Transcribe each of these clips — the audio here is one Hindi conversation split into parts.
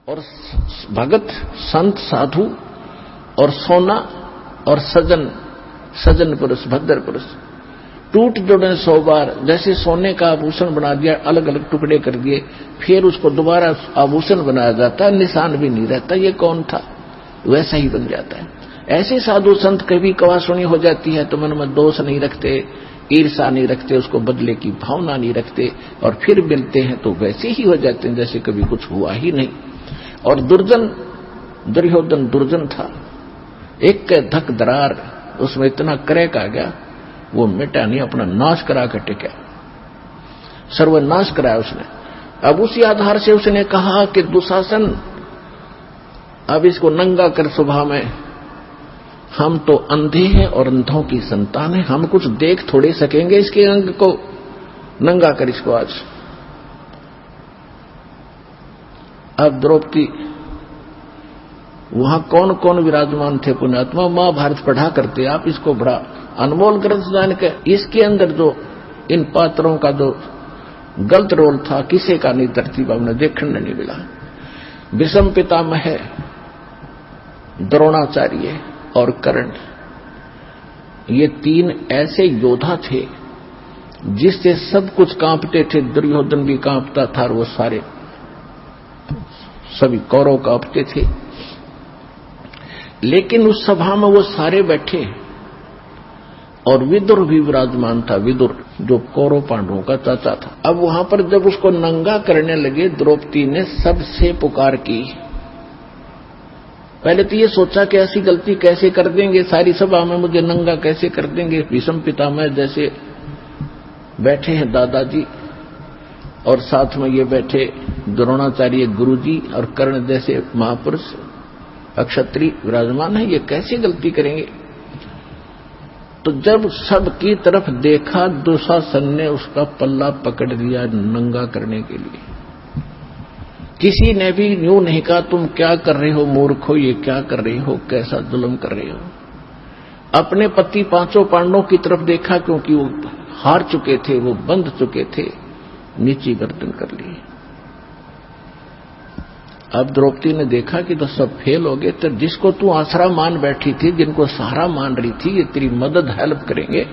और भगत संत साधु और सोना और सजन पुरुष भद्र पुरुष टूट जोड़े 100 बार। जैसे सोने का आभूषण बना दिया, अलग अलग टुकड़े कर दिए, फिर उसको दोबारा आभूषण बनाया जाता है, निशान भी नहीं रहता ये कौन था, वैसा ही बन जाता है। ऐसे साधु संत कभी कवासुनी हो जाती है तो मन में दोष नहीं रखते, ईर्षा नहीं रखते, उसको बदले की भावना नहीं रखते, और फिर मिलते हैं तो वैसे ही हो जाते हैं जैसे कभी कुछ हुआ ही नहीं। और दुर्योधन दुर्जन था, एक के धक दरार उसमें इतना क्रैक आ गया, वो मिटा नहीं, अपना नाश करा कर टिका, सर्वनाश कराया उसने। अब उसी आधार से उसने कहा कि दुशासन अब इसको नंगा कर सुबह में, हम तो अंधे हैं और अंधों की संतान है, हम कुछ देख थोड़े सकेंगे इसके अंग को, नंगा कर इसको आज। अब द्रौपदी, वहां कौन कौन विराजमान थे पुण्यात्मा, महाभारत पढ़ा करते आप, इसको बड़ा अनमोल ग्रंथ जान के, इसके अंदर जो इन पात्रों का जो गलत रोल था किसी का नहीं धरती बाब ने देखने नहीं मिला। विषम पितामह, द्रोणाचार्य और कर्ण, ये 3 ऐसे योद्धा थे जिससे सब कुछ कांपते थे। दुर्योधन भी कांपता था और वो सारे सभी कौरव कांपते थे। लेकिन उस सभा में वो सारे बैठे और विदुर भी विराजमान था, विदुर जो कौरव पांडवों का चाचा था। अब वहां पर जब उसको नंगा करने लगे, द्रौपदी ने सबसे पुकार की। पहले तो ये सोचा कि ऐसी गलती कैसे कर देंगे, सारी सभा में मुझे नंगा कैसे कर देंगे। भीष्म पितामह जैसे बैठे हैं दादाजी, और साथ में ये बैठे द्रोणाचार्य गुरुजी, और कर्ण जैसे महापुरुष अक्षत्रिय विराजमान है, ये कैसे गलती करेंगे। तो जब सबकी तरफ देखा, दुशासन ने उसका पल्ला पकड़ दिया नंगा करने के लिए। किसी ने भी यूं नहीं कहा तुम क्या कर रहे हो मूर्ख हो, ये क्या कर रहे हो, कैसा जुल्म कर रहे हो। अपने पति 5 पांडवों की तरफ देखा, क्योंकि वो हार चुके थे, वो बंध चुके थे, नीची गर्दन कर ली। अब द्रौपदी ने देखा कि तो सब फेल हो गए, तो जिसको तू आसरा मान बैठी थी, जिनको सहारा मान रही थी, ये तेरी मदद हेल्प करेंगे,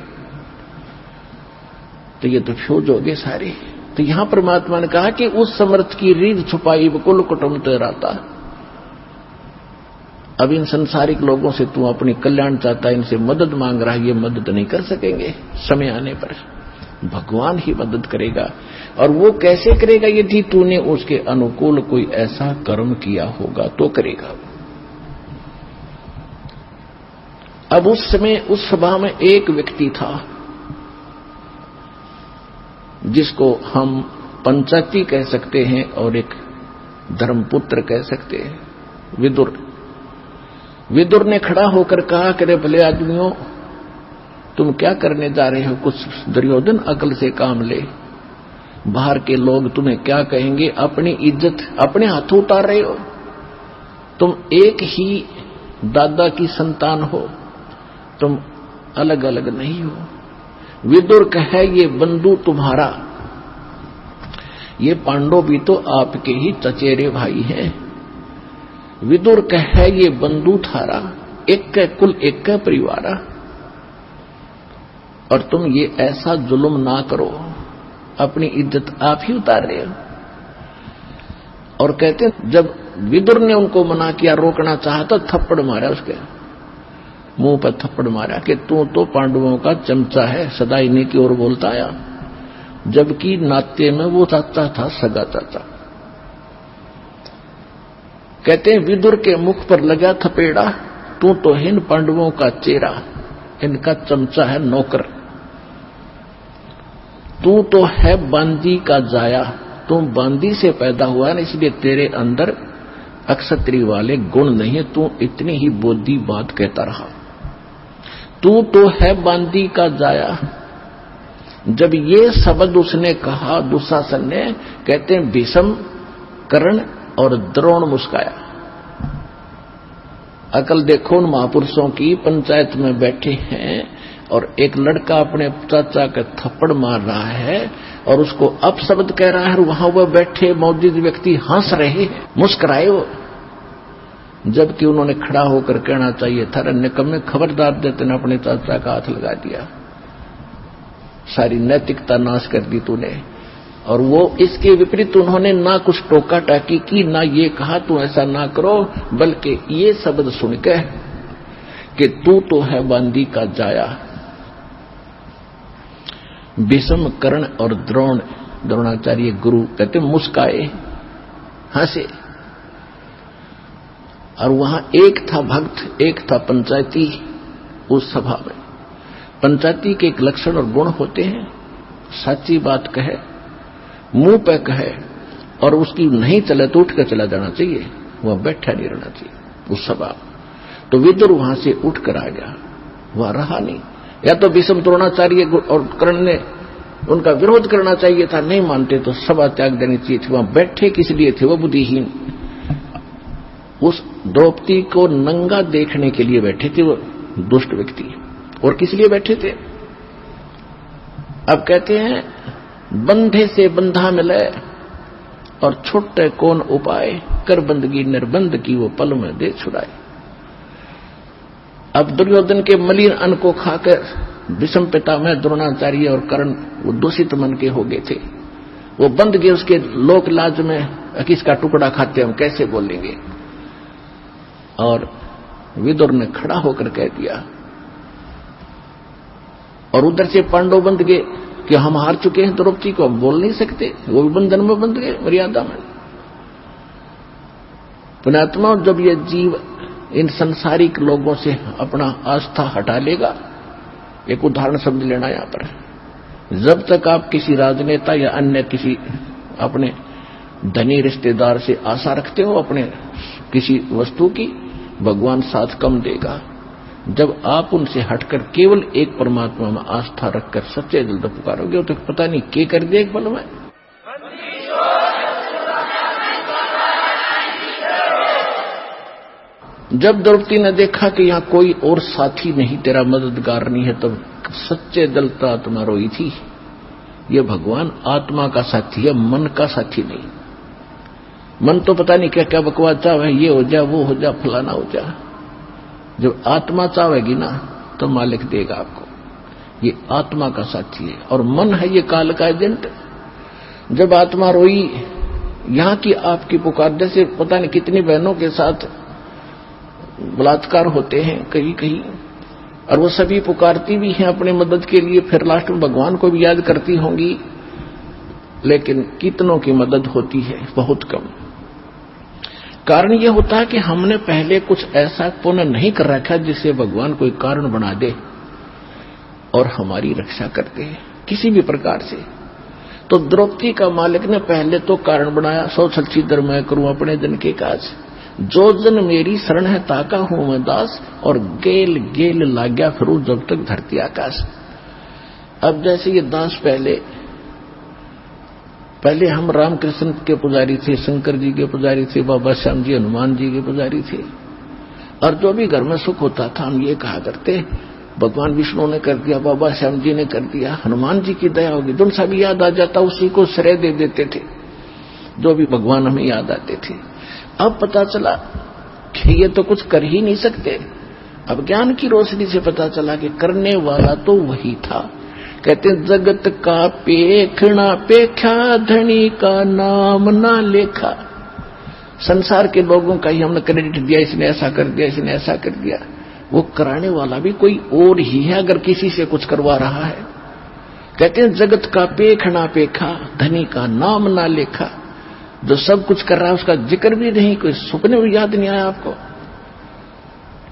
तो ये तो फ्यूज हो गए सारे। तो यहां परमात्मा ने कहा कि उस समर्थ की रीढ़ छुपाई कुल कुटुंब तेराता। अब इन संसारिक लोगों से तू अपनी कल्याण चाहता है, इनसे मदद मांग रहा है, ये मदद नहीं कर सकेंगे। समय आने पर भगवान ही मदद करेगा। और वो कैसे करेगा, यदि तूने उसके अनुकूल कोई ऐसा कर्म किया होगा तो करेगा। अब उस समय उस सभा में एक व्यक्ति था जिसको हम पंचायती कह सकते हैं और एक धर्मपुत्र कह सकते हैं, विदुर। विदुर ने खड़ा होकर कहा कि रे भले आदमियों, तुम क्या करने जा रहे हो, कुछ दुर्योधन अकल से काम ले। बाहर के लोग तुम्हें क्या कहेंगे, अपनी इज्जत अपने हाथों उतार रहे हो। तुम एक ही दादा की संतान हो, तुम अलग अलग नहीं हो। विदुर कहे ये बंधु तुम्हारा, ये पांडव भी तो आपके ही चचेरे भाई हैं। विदुर कहे ये बंधु थारा, एक का कुल एक का परिवारा, और तुम ये ऐसा जुल्म ना करो, अपनी इज्जत आप ही उतार रहे हो। और कहते जब विदुर ने उनको मना किया, रोकना चाहा तो थप्पड़ मारा, उसके मुंह पर थप्पड़ मारा कि तू तो पांडवों का चमचा है, सदा इन्हीं की ओर बोलता आया, जबकि नाते में वो चाचा था, सगा चाचा। कहते हैं विदुर के मुख पर लगा थपेड़ा, तू तो इन पांडवों का चेहरा, इनका चमचा है, नौकर। तू तो है बांदी का जाया, तू बांदी से पैदा हुआ है, इसलिए तेरे अंदर अक्षत्रिय वाले गुण नहीं है, तू इतनी ही बोधी बात कहता रहा। तू तो है बांदी का जाया। जब ये शब्द उसने कहा दुशासन ने, कहते हैं भीष्म, कर्ण और द्रोण मुस्काया। अकल देखो उन महापुरुषों की, पंचायत में बैठे हैं और एक लड़का अपने चाचा का थप्पड़ मार रहा है और उसको अपशब्द कह रहा है, और वहां वह बैठे मौजूद व्यक्ति हंस रहे हैं, मुस्कुराए वो, जबकि उन्होंने खड़ा होकर कहना चाहिए था, निकम्मे खबरदार देते ने अपने चाचा का हाथ लगा दिया, सारी नैतिकता नाश कर दी तूने। और वो इसके विपरीत उन्होंने ना कुछ टोका टाकी की, ना ये कहा तू ऐसा ना करो, बल्कि ये शब्द सुन के कि तू तो है बांदी का जाया। भीष्म, कर्ण और द्रोणाचार्य गुरु कहते मुस्काए, हंसे। और वहां एक था भक्त, एक था पंचायती। उस सभा में पंचायती के एक लक्षण और गुण होते हैं, सच्ची बात कहे, मुंह पे कहे, और उसकी नहीं चले तो उठ कर चला जाना चाहिए, वह बैठा नहीं रहना चाहिए उस सभा। तो विदुर वहां से उठकर आ गया, वह रहा नहीं। या तो भीष्म, द्रोणाचार्य और कर्ण ने उनका विरोध करना चाहिए था, नहीं मानते तो सभा त्याग देनी चाहिए थी। वहां बैठे किस लिए थे? वो बुद्धिहीन, उस द्रौपदी को नंगा देखने के लिए बैठे थे वो दुष्ट व्यक्ति। और किस लिए बैठे थे? अब कहते हैं बंधे से बंधा मिले और छुट्टे कौन उपाय, कर बंदगी निर्बंध की वो पल में दे छुड़ाए। अब दुर्योधन के मलिन अन्न को खाकर भीष्म पितामह, द्रोणाचार्य और कर्ण वो दूषित मन के हो गए थे, वो बंध गए उसके लोक लाज में, किसका टुकड़ा खाते हम कैसे बोलेंगे। और विदुर ने खड़ा होकर कह दिया, और उधर से पांडव बंध गए कि हम हार चुके हैं, द्रौपदी को हम बोल नहीं सकते, वो भी बंधन में बंध गए, मर्यादा में। पुण्यात्मा, जब ये जीव इन संसारिक लोगों से अपना आस्था हटा लेगा, एक उदाहरण शब्द लेना यहां पर, जब तक आप किसी राजनेता या अन्य किसी अपने धनी रिश्तेदार से आशा रखते हो अपने किसी वस्तु की, भगवान साथ कम देगा। जब आप उनसे हटकर केवल एक परमात्मा में आस्था रखकर सच्चे दिल से पुकारोगे तो पता नहीं क्या कर दे एक पल में। जब द्रौपदी ने देखा कि यहां कोई और साथी नहीं, तेरा मददगार नहीं है, तब सच्चे दिल से आत्मा रोई थी। ये भगवान आत्मा का साथी है, मन का साथी नहीं। मन तो पता नहीं क्या क्या बकवास चाहे, ये हो जा, वो हो जा, फलाना हो जा। जब आत्मा चाहेगी ना तो मालिक देगा आपको। ये आत्मा का साथी है, और मन है ये काल का एजेंट। जब आत्मा रोई, यहां की आपकी पुकार, जैसे पता नहीं कितनी बहनों के साथ बलात्कार होते हैं कहीं कहीं, और वो सभी पुकारती भी हैं अपने मदद के लिए, फिर लास्ट में भगवान को भी याद करती होंगी, लेकिन कितनों की मदद होती है? बहुत कम। कारण ये होता है कि हमने पहले कुछ ऐसा पुण्य नहीं कर रखा जिससे भगवान कोई कारण बना दे और हमारी रक्षा कर दे किसी भी प्रकार से। तो द्रौपदी का मालिक ने पहले तो कारण बनाया, सौ सच्ची दर मैं करूं अपने जन के काज, जो जन मेरी शरण है ताका हूं मैं दास, और गेल गेल लाग्या फिरू जब तक धरती आकाश। अब जैसे ये दास पहले हम रामकृष्ण के पुजारी थे, शंकर जी के पुजारी थे, बाबा श्याम जी, हनुमान जी के पुजारी थे, और जो भी घर में सुख होता था हम ये कहा करते, भगवान विष्णु ने कर दिया, बाबा श्याम जी ने कर दिया, हनुमान जी की दया होगी। जो सा भी याद आ जाता उसी को श्रेय दे देते थे, जो भी भगवान हमें याद आते थे। अब पता चला कि ये तो कुछ कर ही नहीं सकते। अब ज्ञान की रोशनी से पता चला कि करने वाला तो वही था। कहते जगत का पेखना पेखा, धनी का नाम ना लेखा। संसार के लोगों का ही हमने क्रेडिट दिया, इसने ऐसा कर दिया, इसने ऐसा कर दिया। वो कराने वाला भी कोई और ही है अगर किसी से कुछ करवा रहा है। कहते हैं जगत का पेखना पेखा, धनी का नाम ना लेखा। जो सब कुछ कर रहा है उसका जिक्र भी नहीं, कोई सुपने भी याद नहीं आया आपको।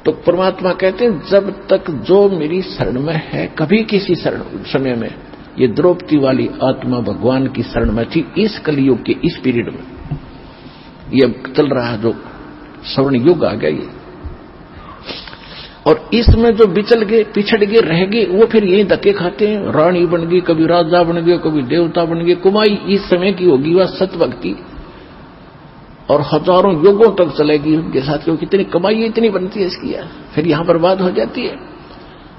तो परमात्मा कहते हैं जब तक जो मेरी शरण में है, कभी किसी समय में ये द्रौपदी वाली आत्मा भगवान की शरण में थी। इस कलयुग के इस पीरियड में ये चल रहा है जो स्वर्ण युग आ गया ये, और इसमें जो बिचल गए, पिछड़ गए, रह गए, वो फिर यही धक्के खाते हैं। रानी बन गई, कभी राजा बन गए, कभी देवता बन गए। कुमाई इस समय की होगी वह सतभक्ति, और हजारों युगों तक चलेगी उनके साथ, क्योंकि कितनी कमाई इतनी बनती है इसकी, फिर यहां बर्बाद हो जाती है।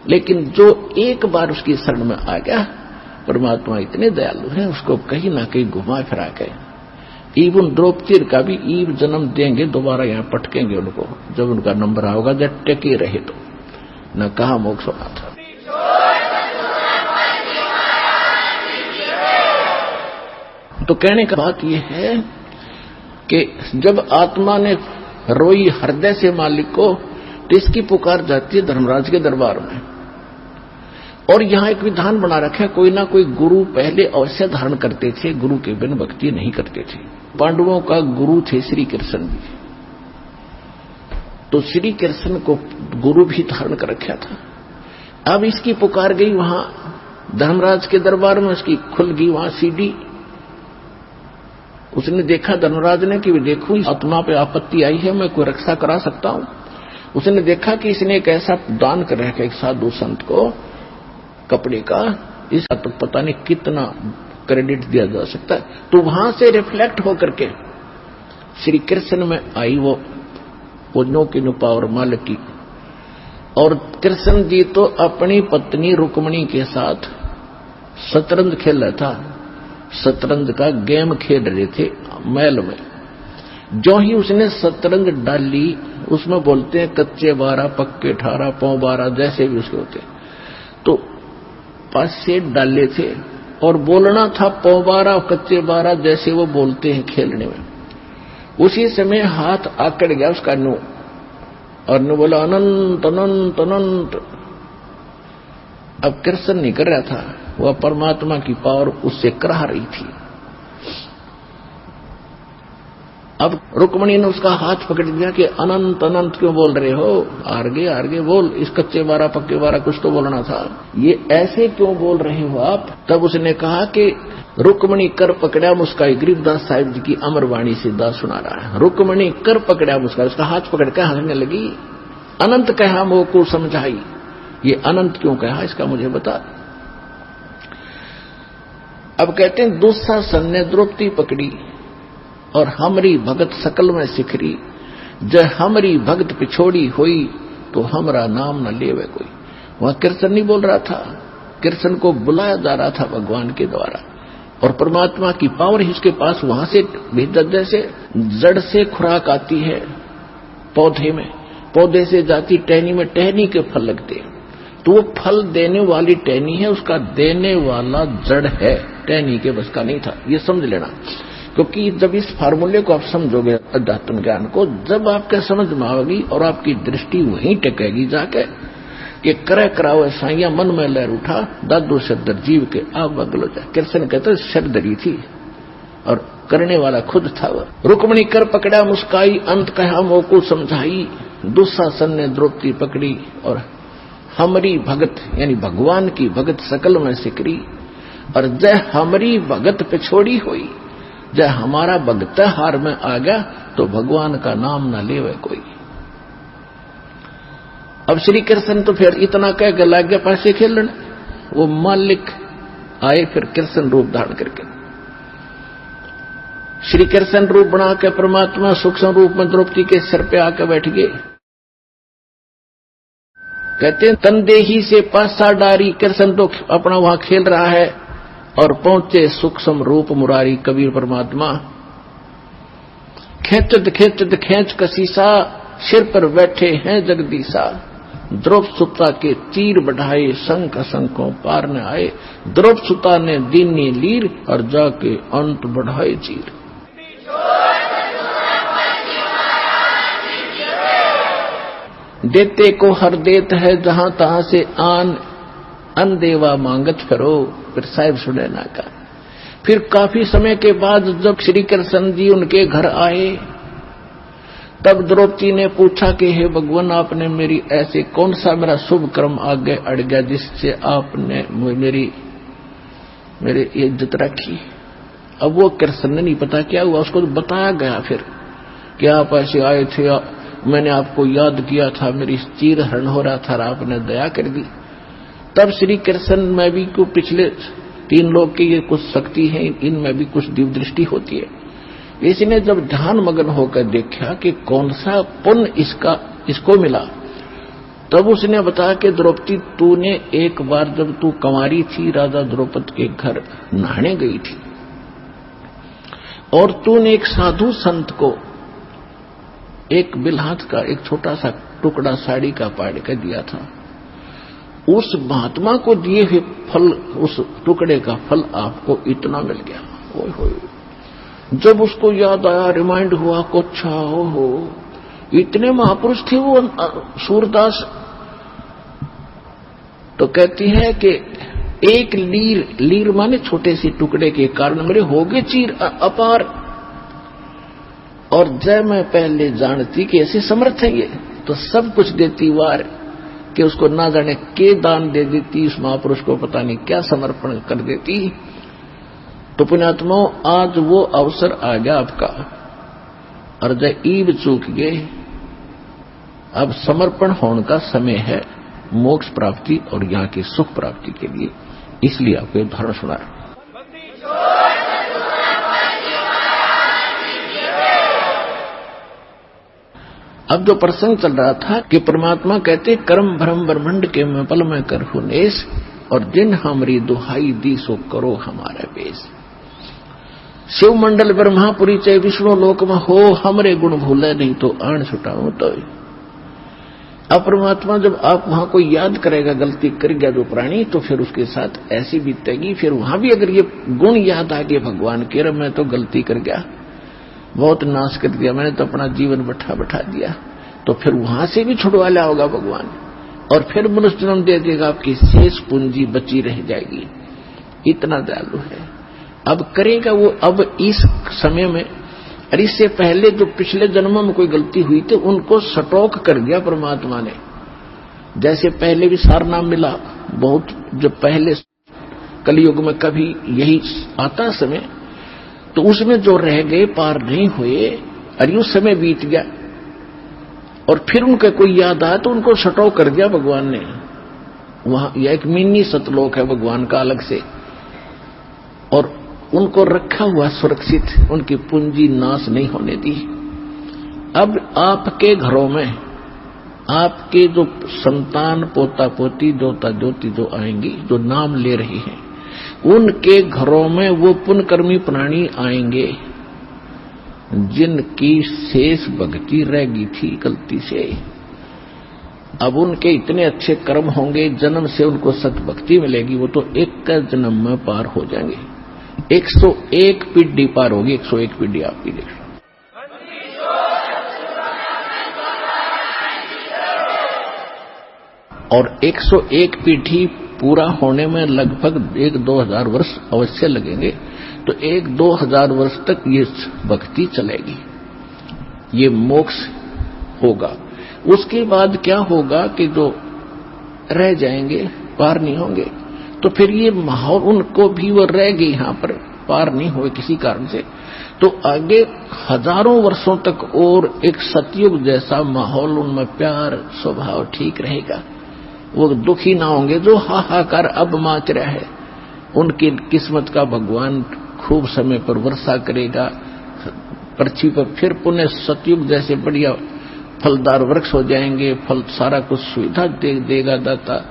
लेकिन जो एक बार उसकी शरण में आ गया, परमात्मा इतने दयालु हैं, उसको कहीं ना कहीं घुमा फिरा के इवन द्रौपदी का भी ईव जन्म देंगे, दोबारा यहाँ पटकेंगे उनको, जब उनका नंबर आओगा, जब टेके रहे तो न कहा मोक्ष होना था। तो कहने का बात यह है कि जब आत्मा ने रोई हृदय से मालिक को, तो इसकी पुकार जाती है धर्मराज के दरबार में। और यहां एक विधान बना रखा है, कोई ना कोई गुरु पहले अवश्य धारण करते थे, गुरु के बिन भक्ति नहीं करते थे। पांडवों का गुरु थे श्री कृष्ण भी, तो श्री कृष्ण को गुरु भी धारण कर रखा था। अब इसकी पुकार गई वहां धर्मराज के दरबार में, उसकी खुल गई वहां सीढ़ी। उसने देखा धर्मराज ने कि देखो इस आत्मा पे आपत्ति आई है, मैं कोई रक्षा करा सकता हूं। उसने देखा कि इसने एक ऐसा दान कर रखा एक साधु संत को कपड़े का, इसका तो पता नहीं कितना क्रेडिट दिया जा सकता है। तो वहां से रिफ्लेक्ट होकर के श्री कृष्ण में आई वो नो की नो पावर मालिक की। और कृष्ण जी तो अपनी पत्नी रुक्मिणी के साथ शतरंज खेल रहा था, शतरंज का गेम खेल रहे थे महल में। जो ही उसने शतरंज डाली, उसमें बोलते हैं कच्चे 12 पक्के 18 पौ 12 जैसे भी उसके होते, तो 5 सेट डाले थे और बोलना था पौ 12 कच्चे 12 जैसे वो बोलते हैं खेलने में। उसी समय हाथ आकड़ गया उसका नु, और नु बोला अनंत अनंत अनंत। अब कृष्ण नहीं कर रहा था, वह परमात्मा की पावर उससे करा रही थी। अब रुक्मिणी ने उसका हाथ पकड़ दिया कि अनंत अनंत क्यों बोल रहे हो, आगे बोल, इस कच्चे 12 पक्के 12 कुछ तो बोलना था, ये ऐसे क्यों बोल रहे हो आप। तब उसने कहा कि रुक्मिणी कर पकड़ा मुस्काई, गरीबदास साहिब जी की अमरवाणी से दास सुना रहा है। रुक्मिणी कर पकड़ा मुस्काई, उसका हाथ पकड़ के हंसने लगी। अनंत कहा मोह को समझाई, ये अनंत क्यों कहा इसका मुझे बता। अब कहते हैं दुस्शासन ने द्रौपदी पकड़ी और हमरी भगत सकल में सिखरी, जय हमरी भगत पिछोड़ी हुई तो हमरा नाम न लेवे कोई। वह कृष्ण नहीं बोल रहा था, कृष्ण को बुलाया जा रहा था भगवान के द्वारा, और परमात्मा की पावर ही उसके पास वहां से भीतर, जैसे जड़ से खुराक आती है पौधे में, पौधे से जाती टहनी में, टहनी के फल लगते हैं, तो वो फल देने वाली टहनी है, उसका देने वाला जड़ है, टहनी के बस का नहीं था, ये समझ लेना। क्योंकि जब इस फार्मूले को आप समझोगे अध्यात्म ज्ञान को, जब आपके समझ में आएगी और आपकी दृष्टि वहीं टेकेगी जाके कि करे कराओ साइया मन में लहर उठा, दादू शब्द जीव के आग बदलो जाए। कृष्ण कहते शब्दरी थी और करने वाला खुद था वह। रुक्मिणी कर पकड़ा मुस्काई, अंत कहा मोह को समझाई, दुस्शासन ने द्रौपदी पकड़ी और हमरी भगत यानी भगवान की भगत सकल में सिकरी, और जय हमरी भगत पे छोड़ी हुई, जय हमारा भगत हार में आ गया तो भगवान का नाम न लेवे कोई। अब श्री कृष्ण तो फिर इतना कह के लग गया पैसे खेलने, वो मालिक आए फिर कृष्ण रूप धारण करके, श्री कृष्ण रूप बना के परमात्मा सूक्ष्म रूप में द्रौपदी के सिर पे आकर बैठ गए। कहते हैं तनदेही से पासा डारी, कृष्ण तो अपना वहां खेल रहा है और पहुंचे सूक्ष्म रूप मुरारी कबीर परमात्मा। खेचत खेचत खेच कसीसा, सिर पर बैठे हैं जगदीशा, द्रौपदी सुता के तीर बढ़ाए, शंख शंखों पार न आए, द्रौपदी सुता ने दीनी लीर और जाके अंत बढ़ाए चीर। देते को हर देत है जहां तहां से आन, अनदेवा मांगत करो, फिर साहिब सुनैना का। फिर काफी समय के बाद जब श्री कृष्ण जी उनके घर आए, तब द्रौपदी ने पूछा कि हे भगवान, आपने मेरी ऐसे कौन सा मेरा शुभ कर्म आगे अड़ गया जिससे आपने मेरी इज्जत रखी। अब वो कृष्ण ने नहीं पता क्या हुआ, उसको बताया गया फिर कि आप ऐसे आए थे, मैंने आपको याद किया था, मेरी चीर हरण हो रहा था, आपने दया कर दी। तब श्री कृष्ण में भी को पिछले 3 लोग की ये कुछ शक्ति है, इनमें भी कुछ दिव्य दृष्टि होती है। इसने जब ध्यान मग्न होकर देखा कि कौन सा पुण्य इसको मिला, तब उसने बताया कि द्रौपदी, तूने एक बार जब तू कंवारी थी राजा द्रौपदी के घर नहाने गई थी और तूने एक साधु संत को एक बिलहात का एक छोटा सा टुकड़ा साड़ी का पाड़ के दिया था। उस महात्मा को दिए हुए फल, उस टुकड़े का फल आपको इतना मिल गया। ओए होए, जब उसको याद आया, रिमाइंड हुआ को अच्छा हो इतने महापुरुष थे वो सूरदास। तो कहती है कि एक लीर माने छोटे से टुकड़े के कारण मेरे हो गए चीर अपार, और जब मैं पहले जानती कि ऐसे समर्थ है ये, तो सब कुछ देती वार कि उसको ना जाने के दान दे देती, उस महापुरुष को पता नहीं क्या समर्पण कर देती। तो पुण्यात्माओं, आज वो अवसर आ गया आपका, और जब ईब चूक गए, अब समर्पण होने का समय है मोक्ष प्राप्ति और यहाँ की सुख प्राप्ति के लिए। इसलिए आपको उदाहरण सुना। अब जो प्रसंग चल रहा था कि परमात्मा कहते कर्म भ्रम ब्रह्मंड के मैं पल में करहु नेस, और जिन हमारी दुहाई दी सो करो हमारा बेस। शिव मंडल ब्रह्मापुरी चाहे विष्णु लोक में हो, हमरे गुण भूले नहीं तो आण छुटाऊं तो। अब परमात्मा जब आप वहां कोई याद करेगा गलती कर गया जो प्राणी, तो फिर उसके साथ ऐसी बीतेगी। फिर वहां भी अगर ये गुण याद आ गए भगवान के, मैं तो गलती कर गया, बहुत नाश कर दिया, मैंने तो अपना जीवन बैठा दिया, तो फिर वहां से भी छुड़वा लिया होगा भगवान, और फिर मनुष्य जन्म दे देगा, आपकी शेष पूंजी बची रह जाएगी। इतना दयालु है। अब करेगा वो, अब इस समय में, और इससे पहले जो पिछले जन्मों में कोई गलती हुई थी उनको स्टॉक कर दिया परमात्मा ने। जैसे पहले भी सार नाम मिला बहुत, जब पहले कलयुग में कभी यही आता समय, तो उसमें जो रह गए पार नहीं हुए, और यूं समय बीत गया, और फिर उनका कोई याद आया तो उनको स्टॉक कर दिया भगवान ने। वहां यह एक मिनी सतलोक है भगवान का अलग से, और उनको रखा हुआ सुरक्षित, उनकी पूंजी नाश नहीं होने दी। अब आपके घरों में आपके जो संतान पोता पोती दोता दोती जो आएंगी, जो नाम ले रही हैं, उनके घरों में वो पुण्यकर्मी प्राणी आएंगे जिनकी शेष भक्ति रह गई थी गलती से। अब उनके इतने अच्छे कर्म होंगे, जन्म से उनको सत भक्ति मिलेगी, वो तो एक जन्म में पार हो जाएंगे। 101 पीढ़ी पार होगी, 101 पीढ़ी आपकी देख। और 101 पीढ़ी पूरा होने में लगभग 1-2 हजार वर्ष अवश्य लगेंगे। तो 1-2 हजार वर्ष तक ये भक्ति चलेगी, ये मोक्ष होगा। उसके बाद क्या होगा कि जो रह जाएंगे पार नहीं होंगे, तो फिर ये माहौल उनको भी वो रह गए यहाँ पर, पार नहीं हुए किसी कारण से, तो आगे हजारों वर्षों तक और एक सतयुग जैसा माहौल, उनमें प्यार स्वभाव ठीक रहेगा। वो दुखी ना होंगे जो हाहाकार अब माच रहा है। उनकी किस्मत का भगवान खूब समय पर वर्षा करेगा पृथ्वी पर, फिर पुनः सतयुग जैसे बढ़िया फलदार वृक्ष हो जाएंगे, फल सारा कुछ सुविधा देगा दाता,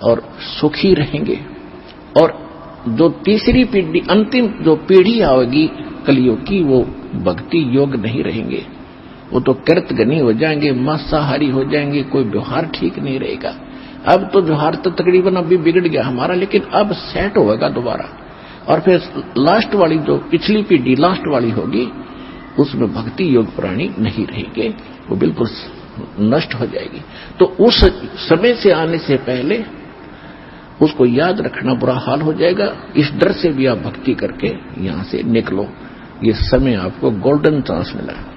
और सुखी रहेंगे। और जो तीसरी पीढ़ी, अंतिम जो पीढ़ी आएगी कलियुग की, वो भक्ति योग नहीं रहेंगे, वो तो कृतघ्नी हो जाएंगे, मांसाहारी हो जाएंगे, कोई व्यवहार ठीक नहीं रहेगा। अब तो व्यवहार तो तकरीबन अभी बिगड़ गया हमारा, लेकिन अब सेट होगा दोबारा। और फिर लास्ट वाली जो पिछली पीढ़ी लास्ट वाली होगी, उसमें भक्ति योग प्राणी नहीं रहेंगे, वो बिल्कुल नष्ट हो जाएगी। तो उस समय से आने से पहले उसको याद रखना, बुरा हाल हो जाएगा। इस डर से भी आप भक्ति करके यहां से निकलो, ये समय आपको गोल्डन चांस मिला है।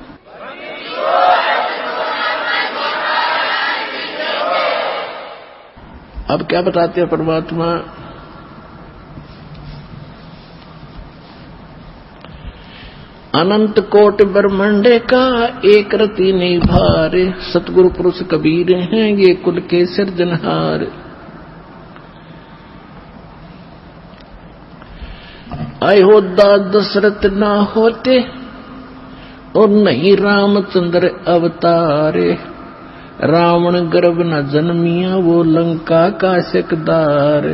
अब क्या बताते हैं परमात्मा, अनंत कोट ब्रह्मांडे का एक रति नहीं भार, सतगुरु पुरुष कबीर हैं ये कुल के सिरजनहार। अयोध्या दशरथ ना होते और नहीं रामचंद्र अवतारे, रावण गर्भ न जन्मिया वो लंका का सिकदार।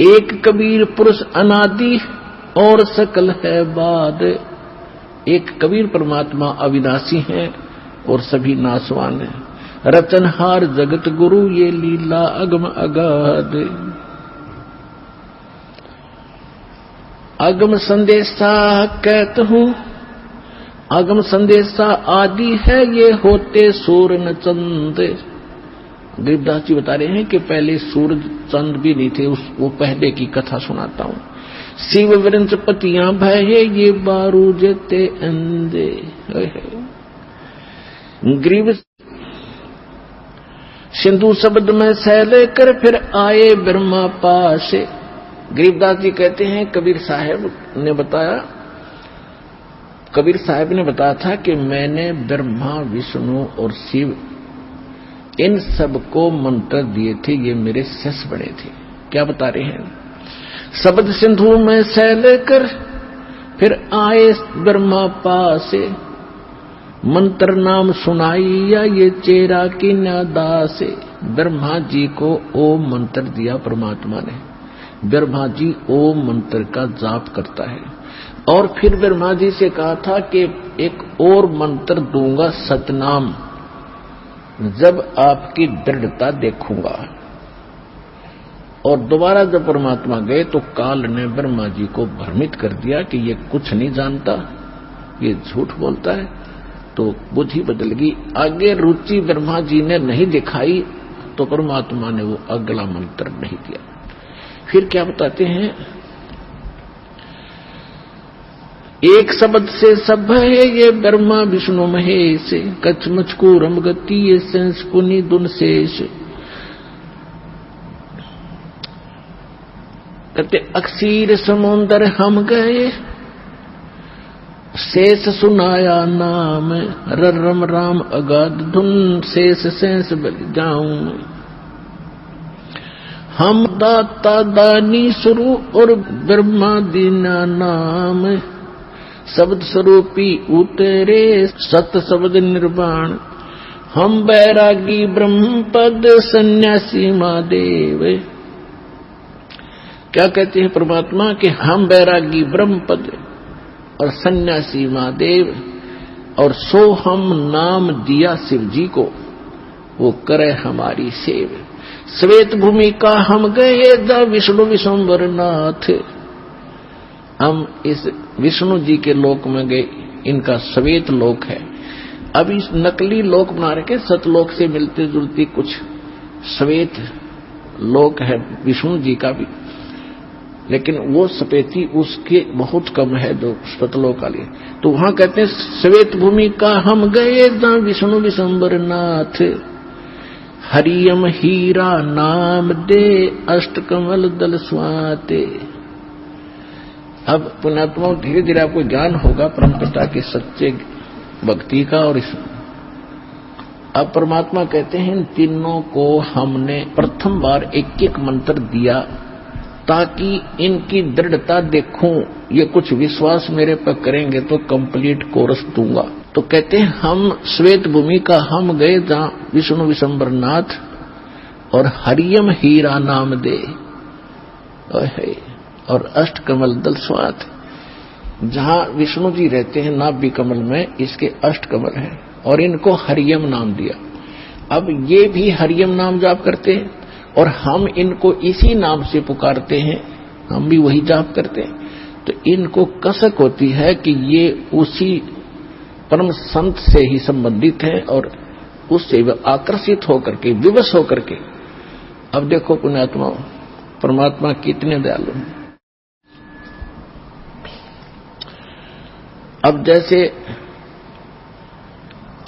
एक कबीर पुरुष अनादि और सकल है बाद। एक कबीर परमात्मा अविनाशी हैं और सभी नाशवान हैं। रचनहार जगत गुरु ये लीला अगम अगाध। अगम संदेशा कहत हूं, अगम संदेशा आदि है ये होते सूर्य न चंद। गरीबदास जी बता रहे हैं कि पहले सूरज चंद भी नहीं थे, वो पहले की कथा सुनाता हूं। शिव वृंश पतियां भये ये बारू जेते अंधे। ग्रीव सिंधु शब्द में सैले कर फिर आए ब्रह्मा पास। गरीबदास जी कहते हैं कबीर साहब ने बताया था कि मैंने ब्रह्मा विष्णु और शिव इन सब को मंत्र दिए थे, ये मेरे शिष्य बने थे। क्या बता रहे हैं? शब्द सिंधु में सैल कर फिर आए ब्रह्मा पास। मंत्र नाम सुनाई या ये चेरा की नादास। ब्रह्मा जी को ओम मंत्र दिया परमात्मा ने। ब्रह्मा जी ओम मंत्र का जाप करता है और फिर ब्रह्मा जी से कहा था कि एक और मंत्र दूंगा सतनाम, जब आपकी दृढ़ता देखूंगा। और दोबारा जब परमात्मा गए तो काल ने ब्रह्मा जी को भ्रमित कर दिया कि ये कुछ नहीं जानता, ये झूठ बोलता है। तो बुद्धि बदल गई। आगे रुचि ब्रह्मा जी ने नहीं दिखाई तो परमात्मा ने वो अगला मंत्र नहीं दिया। फिर क्या बताते हैं? एक शब्द से सब है ये ब्रह्मा विष्णु महेश। कच्छ मचको रम गति ये सेंस पुनि दुन शेष। कहते अक्षीर समुंदर हम गए शेष सुनाया नाम। रम राम अगाध धुन शेष सेंस बल जाऊं। हम दाता दानी शुरू और ब्रह्मा दीना नाम। शब्द स्वरूपी उतरे सत शब्द निर्वाण। हम बैरागी ब्रह्म पद सन्यासी महादेव। क्या कहते हैं परमात्मा कि हम बैरागी ब्रह्म पद और सन्यासी महादेव, और सो हम नाम दिया शिव जी को, वो करे हमारी सेव। श्वेत भूमि का हम गए द विष्णु विश्वम्बर नाथ। हम इस विष्णु जी के लोक में गए, इनका श्वेत लोक है। अब इस नकली लोक बना रखे, सतलोक से मिलते जुलती कुछ श्वेत लोक है विष्णु जी का भी, लेकिन वो सपेती उसके बहुत कम है जो सतलोक वाली। तो वहां कहते हैं श्वेत भूमि का हम गए द विष्णु विश्वम्बर नाथ। हरियम हीरा नाम दे अष्टकमल दल स्वाते। अब पुण्यात्मा धीरे धीरे आपको ज्ञान होगा परमपिता के सच्चे भक्ति का। और इस अब परमात्मा कहते हैं इन तीनों को हमने प्रथम बार एक एक मंत्र दिया ताकि इनकी दृढ़ता देखूं, ये कुछ विश्वास मेरे पर करेंगे तो कंप्लीट कोर्स दूंगा। तो कहते हैं हम श्वेत भूमि का हम गए जहां विष्णु विश्वम्बर नाथ और हरियम हीरा नाम दे और अष्ट कमल दल स्वात। जहां विष्णु जी रहते हैं नाभि कमल में, इसके अष्ट कमल हैं और इनको हरियम नाम दिया। अब ये भी हरियम नाम जाप करते हैं और हम इनको इसी नाम से पुकारते हैं, हम भी वही जाप करते हैं। तो इनको कसक होती है कि ये उसी परम संत से ही संबंधित हैं और उससे आकर्षित होकर के, विवश होकर के। अब देखो पुण्यात्मा परमात्मा कितने दयालु हैं। अब जैसे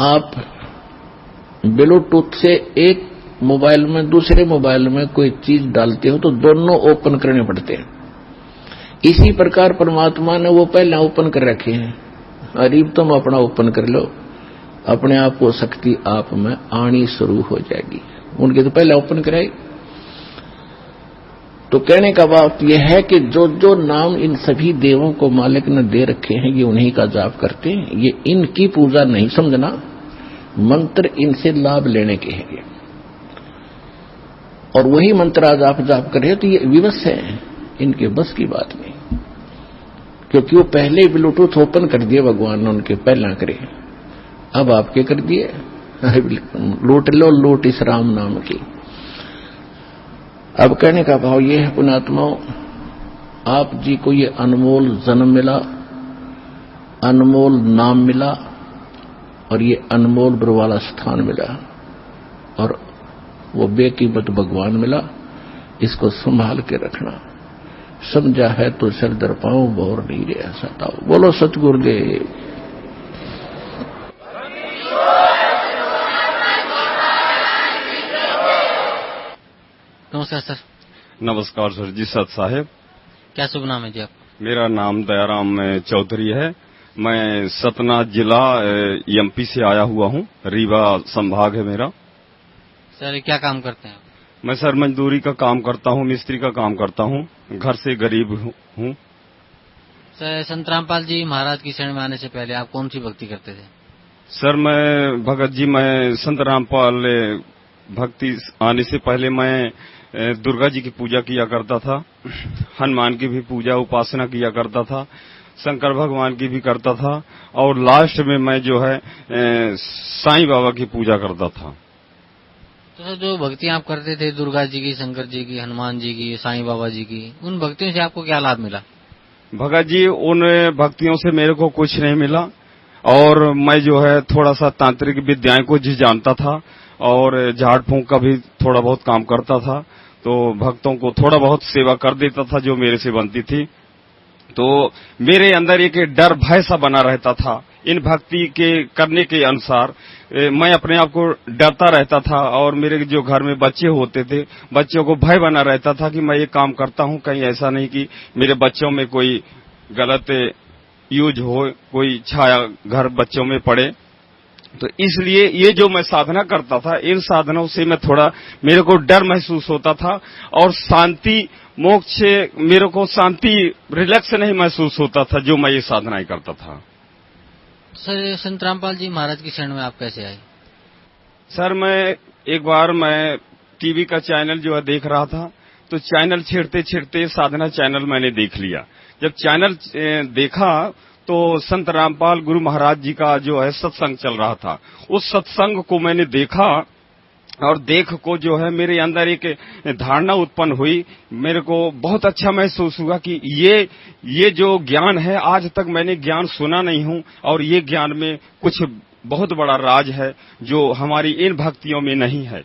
आप ब्लूटूथ से एक मोबाइल में दूसरे मोबाइल में कोई चीज डालते हो तो दोनों ओपन करने पड़ते हैं। इसी प्रकार परमात्मा ने वो पहले ओपन कर रखे हैं। अरीब तुम अपना ओपन कर लो, अपने आप को शक्ति आप में आनी शुरू हो जाएगी। उनके तो पहले ओपन कराई। तो कहने का बात यह है कि जो जो नाम इन सभी देवों को मालिक ने दे रखे हैं ये उन्हीं का जाप करते हैं। ये इनकी पूजा नहीं समझना, मंत्र इनसे लाभ लेने के हैं, और वही मंत्र आज आप जाप कर रहे हो तो ये विवश है, इनके बस की बात नहीं, क्योंकि वो पहले ब्लूटूथ ओपन कर दिए भगवान ने, उनके पहला करे, अब आपके कर दिए। लूट लो लूट इस राम नाम की। अब कहने का भाव ये है पुण्यात्माओं, आप जी को ये अनमोल जन्म मिला, अनमोल नाम मिला, और ये अनमोल बरवाला स्थान मिला, और वो बेकीमत भगवान मिला। इसको संभाल के रखना। समझा है तो सर दर पाओ, बोर नहीं रहा सताओ। बोलो सतगुरुदेव। नमस्कार सर। नमस्कार सर जी। सत साहेब। क्या शुभ नाम है जी आपका? मेरा नाम दयाराम चौधरी है। मैं सतना जिला एमपी से आया हुआ हूँ, रीवा संभाग है मेरा। सर क्या काम करते हैं आप? मैं सर मजदूरी का काम करता हूँ, मिस्त्री का काम करता हूँ, घर से गरीब हूँ। सर संत रामपाल जी महाराज की शरण में आने से पहले आप कौन सी भक्ति करते थे? सर मैं भगत जी, मैं संत रामपाल भक्ति आने से पहले मैं दुर्गा जी की पूजा किया करता था, हनुमान की भी पूजा उपासना किया करता था, शंकर भगवान की भी करता था, और लास्ट में मैं जो है साईं बाबा की पूजा करता था। तो सर जो भक्तियां आप करते थे, दुर्गा जी की, शंकर जी की, हनुमान जी की, साईं बाबा जी की, उन भक्तियों से आपको क्या लाभ मिला? भगत जी उन भक्तियों से मेरे को कुछ नहीं मिला, और मैं जो है थोड़ा सा तांत्रिक विद्याएं को जी जानता था, और झाड़ फूंक का भी थोड़ा बहुत काम करता था, तो भक्तों को थोड़ा बहुत सेवा कर देता था जो मेरे से बनती थी। तो मेरे अंदर एक डर भय सा बना रहता था। इन भक्ति के करने के अनुसार मैं अपने आप को डरता रहता था, और मेरे जो घर में बच्चे होते थे, बच्चों को भय बना रहता था कि मैं ये काम करता हूँ, कहीं ऐसा नहीं कि मेरे बच्चों में कोई गलत यूज हो, कोई छाया घर बच्चों में पड़े। तो इसलिए ये जो मैं साधना करता था, इन साधनाओं से मैं थोड़ा, मेरे को डर महसूस होता था, और शांति मोक्ष से मेरे को शांति रिलैक्स नहीं महसूस होता था जो मैं ये साधनाएं करता था। सर संत रामपाल जी महाराज की शरण में आप कैसे आए? सर मैं एक बार मैं टीवी का चैनल जो है देख रहा था, तो चैनल छेड़ते छेड़ते साधना चैनल मैंने देख लिया। जब चैनल देखा तो संत रामपाल गुरु महाराज जी का जो है सत्संग चल रहा था। उस सत्संग को मैंने देखा, और देख को जो है मेरे अंदर एक धारणा उत्पन्न हुई। मेरे को बहुत अच्छा महसूस हुआ कि ये जो ज्ञान है, आज तक मैंने ज्ञान सुना नहीं हूं, और ये ज्ञान में कुछ बहुत बड़ा राज है जो हमारी इन भक्तियों में नहीं है।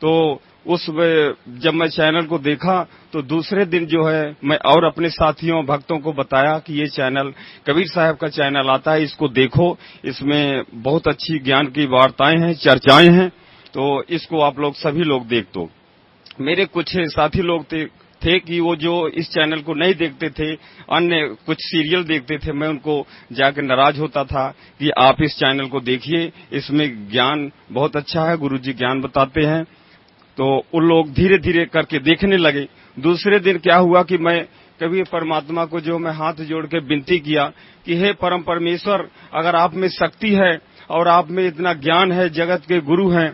तो जब मैं चैनल को देखा तो दूसरे दिन जो है मैं और अपने साथियों भक्तों को बताया कि ये चैनल कबीर साहब का चैनल आता है, इसको देखो, इसमें बहुत अच्छी ज्ञान की वार्ताएं हैं, चर्चाएं हैं, तो इसको आप लोग सभी लोग देख दो। मेरे कुछ साथी लोग थे कि वो जो इस चैनल को नहीं देखते थे, अन्य कुछ सीरियल देखते थे, मैं उनको जाकर नाराज होता था कि आप इस चैनल को देखिए, इसमें ज्ञान बहुत अच्छा है, गुरुजी ज्ञान बताते हैं। तो उन लोग धीरे धीरे करके देखने लगे। दूसरे दिन क्या हुआ कि मैं कभी परमात्मा को जो मैं हाथ जोड़ के विनती किया कि हे परम परमेश्वर, अगर आप में शक्ति है और आप में इतना ज्ञान है, जगत के गुरु हैं,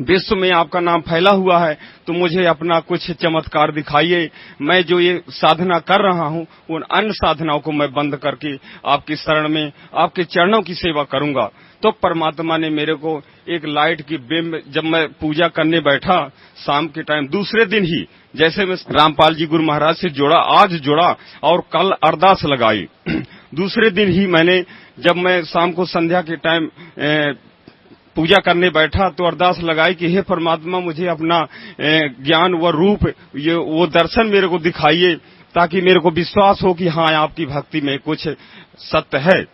विश्व में आपका नाम फैला हुआ है, तो मुझे अपना कुछ चमत्कार दिखाइए। मैं जो ये साधना कर रहा हूँ, उन अन्य साधनाओं को मैं बंद करके आपकी शरण में आपके चरणों की सेवा करूंगा। तो परमात्मा ने मेरे को एक लाइट की बिंब, जब मैं पूजा करने बैठा शाम के टाइम, दूसरे दिन ही जैसे मैं रामपाल जी गुरु महाराज से जुड़ा, आज जुड़ा और कल अरदास लगाई। दूसरे दिन ही मैंने, जब मैं शाम को संध्या के टाइम पूजा करने बैठा तो अरदास लगाई कि हे परमात्मा, मुझे अपना ज्ञान व रूप, ये वो दर्शन मेरे को दिखाइए, ताकि मेरे को विश्वास हो कि हाँ, आपकी भक्ति में कुछ सत्य है।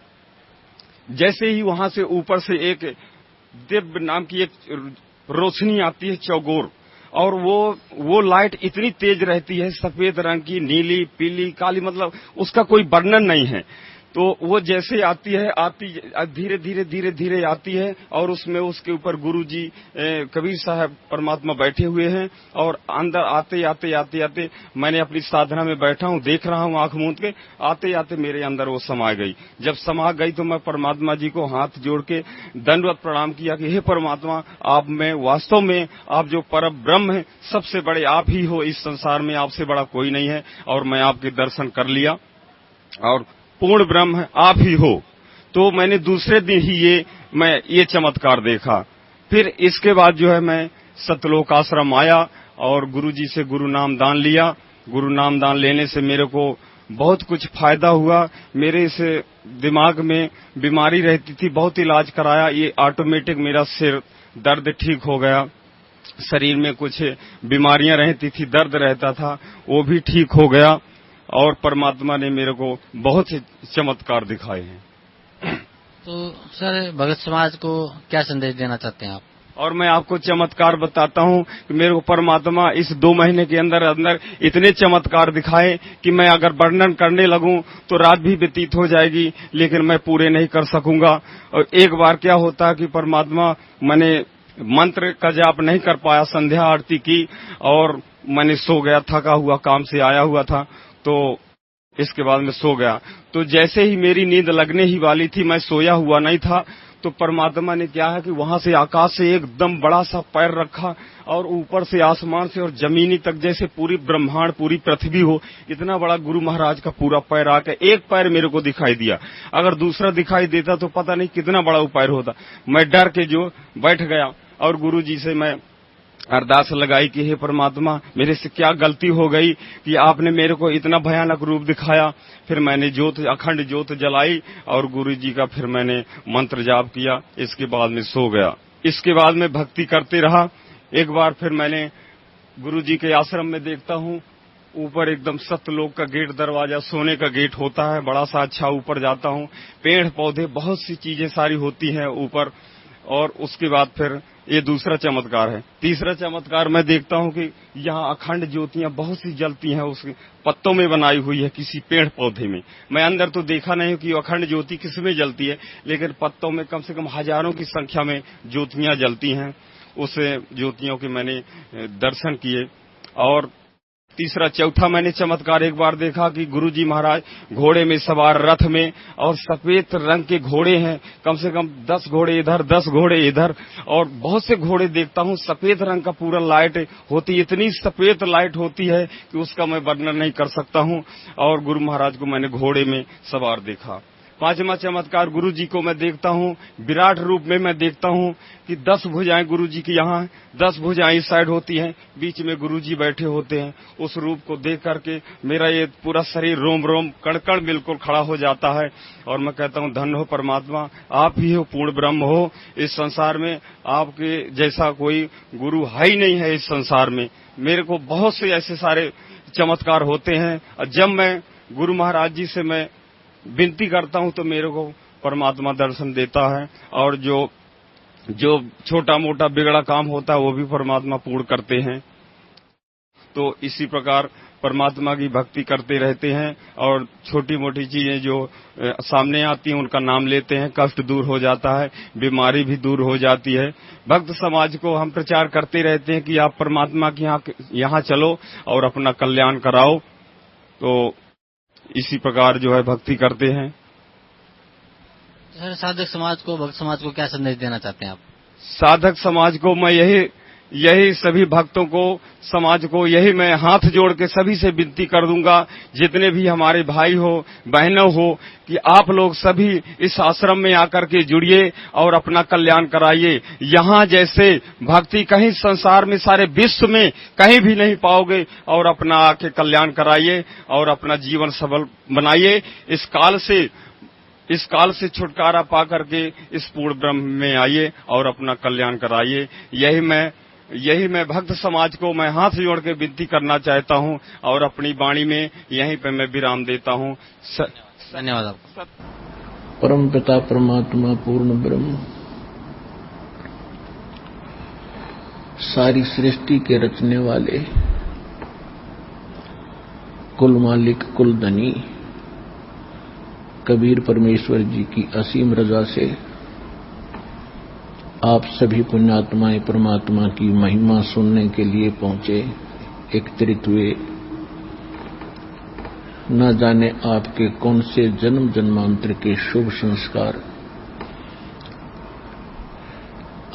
जैसे ही वहां से ऊपर से एक दिव्य नाम की एक रोशनी आती है, चौगोर, और वो लाइट इतनी तेज रहती है, सफेद रंग की, नीली, पीली, काली, मतलब उसका कोई वर्णन नहीं है। तो वो जैसे आती है, धीरे धीरे धीरे धीरे आती है और उसमें उसके ऊपर गुरुजी कबीर साहब परमात्मा बैठे हुए हैं और अंदर आते आते आते आते मैंने अपनी साधना में बैठा हूँ, देख रहा हूँ आंख मूंद के, आते आते मेरे अंदर वो समा गई। जब समा गई तो मैं परमात्मा जी को हाथ जोड़ के दंडवत प्रणाम किया कि हे परमात्मा, आप में वास्तव में आप जो परम ब्रह्म है, सबसे बड़े आप ही हो, इस संसार में आपसे बड़ा कोई नहीं है। और मैं आपके दर्शन कर लिया और पूर्ण ब्रह्म है, आप ही हो। तो मैंने दूसरे दिन ही ये चमत्कार देखा। फिर इसके बाद जो है मैं सतलोक आश्रम आया और गुरुजी से गुरु नाम दान लिया। गुरु नाम दान लेने से मेरे को बहुत कुछ फायदा हुआ। मेरे इस दिमाग में बीमारी रहती थी, बहुत इलाज कराया, ये ऑटोमेटिक मेरा सिर दर्द ठीक हो गया। शरीर में कुछ बीमारियां रहती थी, दर्द रहता था, वो भी ठीक हो गया और परमात्मा ने मेरे को बहुत ही चमत्कार दिखाए हैं। तो सर, भगत समाज को क्या संदेश देना चाहते हैं आप? और मैं आपको चमत्कार बताता हूँ कि मेरे को परमात्मा इस 2 महीने के अंदर अंदर इतने चमत्कार दिखाए कि मैं अगर वर्णन करने लगूं तो रात भी व्यतीत हो जाएगी, लेकिन मैं पूरे नहीं कर सकूंगा। और एक बार क्या होता कि परमात्मा, मैंने मंत्र का जाप नहीं कर पाया, संध्या आरती की और मैंने सो गया, थका हुआ, काम से आया हुआ था, तो इसके बाद मैं सो गया। तो जैसे ही मेरी नींद लगने ही वाली थी, मैं सोया हुआ नहीं था, तो परमात्मा ने क्या है कि वहां से आकाश से एकदम बड़ा सा पैर रखा और ऊपर से आसमान से और जमीनी तक, जैसे पूरी ब्रह्मांड, पूरी पृथ्वी हो, इतना बड़ा गुरु महाराज का पूरा पैर आके एक पैर मेरे को दिखाई दिया। अगर दूसरा दिखाई देता तो पता नहीं कितना बड़ा वो पैर होता। मैं डर के जो बैठ गया और गुरु जी से मैं अरदास लगाई कि हे परमात्मा, मेरे से क्या गलती हो गई कि आपने मेरे को इतना भयानक रूप दिखाया। फिर मैंने अखंड ज्योत जलाई और गुरु जी का फिर मैंने मंत्र जाप किया। इसके बाद में सो गया। इसके बाद में भक्ति करते रहा। एक बार फिर मैंने गुरु जी के आश्रम में देखता हूँ, ऊपर एकदम सतलोक का गेट, दरवाजा सोने का गेट होता है, बड़ा सा अच्छा। ऊपर जाता हूँ, पेड़ पौधे, बहुत सी चीजें सारी होती हैं ऊपर। और उसके बाद फिर ये दूसरा चमत्कार है। तीसरा चमत्कार मैं देखता हूँ कि यहाँ अखंड ज्योतियां बहुत सी जलती हैं, उसके पत्तों में बनाई हुई है किसी पेड़ पौधे में। मैं अंदर तो देखा नहीं कि अखंड ज्योति किस में जलती है, लेकिन पत्तों में कम से कम हजारों की संख्या में ज्योतियां जलती हैं। उस ज्योतियों के मैंने दर्शन किए। और चौथा मैंने चमत्कार एक बार देखा कि गुरुजी महाराज घोड़े में सवार, रथ में, और सफेद रंग के घोड़े हैं, कम से कम 10 घोड़े इधर, 10 घोड़े इधर, और बहुत से घोड़े देखता हूँ। सफेद रंग का पूरा लाइट होती, इतनी सफेद लाइट होती है कि उसका मैं वर्णन नहीं कर सकता हूँ। और गुरु महाराज को मैंने घोड़े में सवार देखा। 5वां चमत्कार, गुरु जी को मैं देखता हूँ विराट रूप में। मैं देखता हूँ कि 10 भुजाएं गुरु जी की यहाँ, 10 भुजाएं इस साइड होती हैं, बीच में गुरु जी बैठे होते हैं। उस रूप को देख करके मेरा ये पूरा शरीर रोम रोम कण बिल्कुल खड़ा हो जाता है। और मैं कहता हूँ, धन्य हो परमात्मा, आप ही हो, पूर्ण ब्रह्म हो। इस संसार में आपके जैसा कोई गुरु है ही नहीं है इस संसार में। मेरे को बहुत से ऐसे सारे चमत्कार होते हैं। जब मैं गुरु महाराज जी से मैं विनती करता हूं तो मेरे को परमात्मा दर्शन देता है। और जो छोटा मोटा बिगड़ा काम होता है वो भी परमात्मा पूर्ण करते हैं। तो इसी प्रकार परमात्मा की भक्ति करते रहते हैं और छोटी मोटी चीजें जो सामने आती हैं उनका नाम लेते हैं, कष्ट दूर हो जाता है, बीमारी भी दूर हो जाती है। भक्त समाज को हम प्रचार करते रहते हैं कि आप परमात्मा के यहाँ चलो और अपना कल्याण कराओ। तो इसी प्रकार जो है भक्ति करते हैं। सर, साधक समाज को, भक्त समाज को क्या संदेश देना चाहते हैं आप? साधक समाज को मैं यही सभी भक्तों को, समाज को यही मैं हाथ जोड़ के सभी से विनती कर दूंगा, जितने भी हमारे भाई हो, बहनों हो, कि आप लोग सभी इस आश्रम में आकर के जुड़िए और अपना कल्याण कराइए। यहाँ जैसे भक्ति कहीं संसार में, सारे विश्व में कहीं भी नहीं पाओगे। और अपना आके कल्याण कराइए और अपना जीवन सफल बनाइए। इस काल से छुटकारा पा करके इस पूर्ण ब्रह्म में आइए और अपना कल्याण कराइए। यही मैं भक्त समाज को मैं हाथ जोड़ के विनती करना चाहता हूँ और अपनी वाणी में यहीं पे मैं विराम देता हूँ। धन्यवाद आपको। परम पिता परमात्मा पूर्ण ब्रह्म, सारी सृष्टि के रचने वाले, कुल मालिक, कुल धनी, कबीर परमेश्वर जी की असीम रजा से आप सभी पुण्यात्माएं परमात्मा की महिमा सुनने के लिए पहुंचे, एकत्रित हुए। न जाने आपके कौन से जन्म जन्मांतर के शुभ संस्कार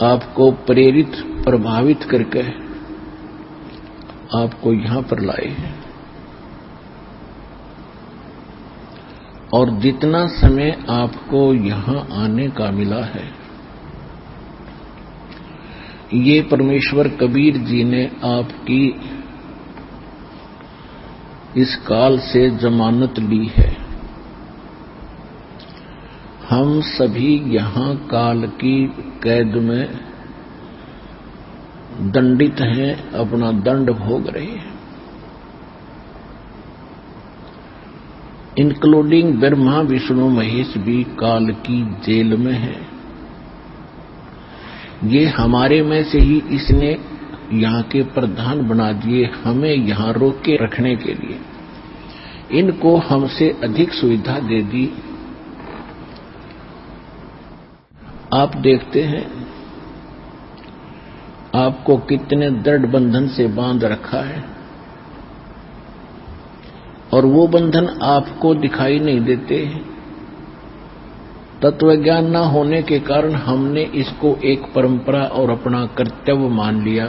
आपको प्रेरित प्रभावित करके आपको यहां पर लाए, और जितना समय आपको यहां आने का मिला है, ये परमेश्वर कबीर जी ने आपकी इस काल से जमानत ली है। हम सभी यहां काल की कैद में दंडित हैं, अपना दंड भोग रहे हैं, इंक्लूडिंग ब्रह्मा विष्णु महेश भी काल की जेल में है। ये हमारे में से ही इसने यहाँ के प्रधान बना दिए, हमें यहाँ रोक के रखने के लिए। इनको हमसे अधिक सुविधा दे दी। आप देखते हैं आपको कितने दृढ़ बंधन से बांध रखा है, और वो बंधन आपको दिखाई नहीं देते। तत्व ज्ञान न होने के कारण हमने इसको एक परंपरा और अपना कर्तव्य मान लिया।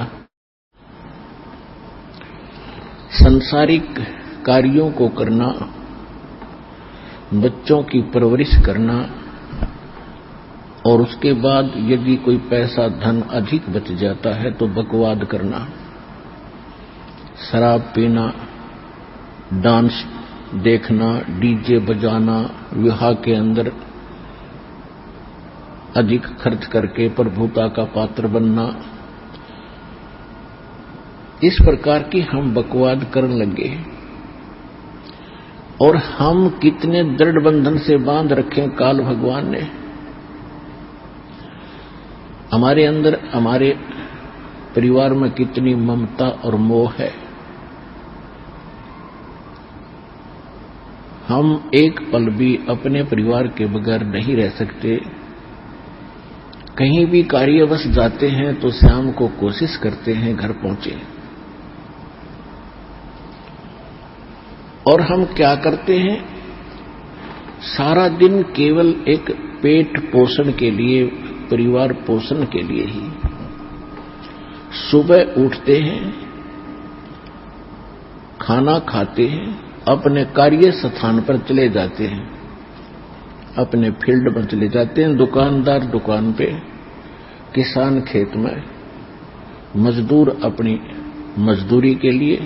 संसारिक कार्यों को करना, बच्चों की परवरिश करना, और उसके बाद यदि कोई पैसा धन अधिक बच जाता है तो बकवाद करना, शराब पीना, डांस देखना, डीजे बजाना, विवाह के अंदर अधिक खर्च करके प्रभुता का पात्र बनना, इस प्रकार की हम बकवाद करने लगे। और हम कितने दृढ़ बंधन से बांध रखे काल भगवान ने। हमारे अंदर, हमारे परिवार में कितनी ममता और मोह है। हम एक पल भी अपने परिवार के बगैर नहीं रह सकते। कहीं भी कार्यवश जाते हैं तो शाम को कोशिश करते हैं घर पहुंचे। और हम क्या करते हैं, सारा दिन केवल एक पेट पोषण के लिए, परिवार पोषण के लिए ही सुबह उठते हैं, खाना खाते हैं, अपने कार्य स्थान पर चले जाते हैं, अपने फील्ड में चले जाते हैं, दुकानदार दुकान पे, किसान खेत में, मजदूर अपनी मजदूरी के लिए,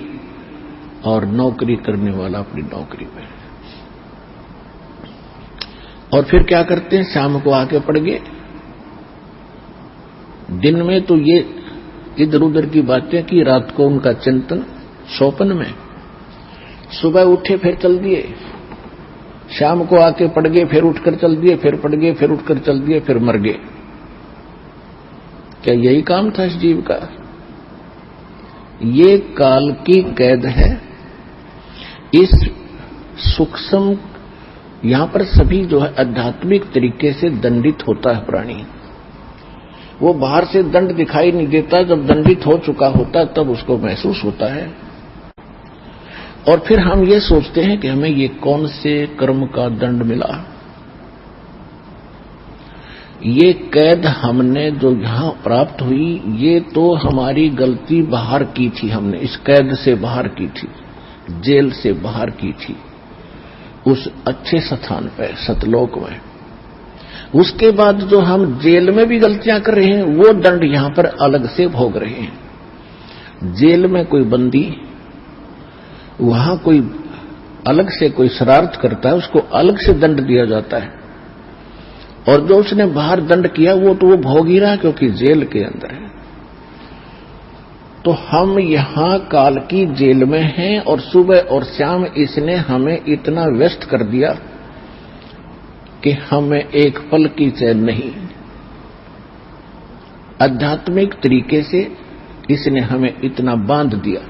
और नौकरी करने वाला अपनी नौकरी पे। और फिर क्या करते हैं, शाम को आके पड़ गए। दिन में तो ये इधर उधर की बातें की, रात को उनका चिंतन सोपन में। सुबह उठे फिर चल दिए, शाम को आके पड़ गए, फिर उठकर चल दिए, फिर पड़ गए, फिर उठकर चल दिए, फिर मर गए। क्या यही काम था इस जीव का? ये काल की कैद है। इस सूक्ष्म, यहां पर सभी जो है आध्यात्मिक तरीके से दंडित होता है प्राणी। वो बाहर से दंड दिखाई नहीं देता, जब दंडित हो चुका होता तब उसको महसूस होता है। और फिर हम ये सोचते हैं कि हमें ये कौन से कर्म का दंड मिला। ये कैद हमने जो यहां प्राप्त हुई, ये तो हमारी गलती बाहर की थी। हमने इस कैद से बाहर की थी, जेल से बाहर की थी, उस अच्छे स्थान पर सतलोक में। उसके बाद जो हम जेल में भी गलतियां कर रहे हैं, वो दंड यहां पर अलग से भोग रहे हैं। जेल में कोई बंदी, वहां कोई अलग से कोई शरारत करता है, उसको अलग से दंड दिया जाता है। और जो उसने बाहर दंड किया वो तो वो भोग ही रहा, क्योंकि जेल के अंदर है। तो हम यहां काल की जेल में हैं, और सुबह और शाम इसने हमें इतना व्यस्त कर दिया कि हमें एक पल की चैन नहीं। आध्यात्मिक तरीके से इसने हमें इतना बांध दिया।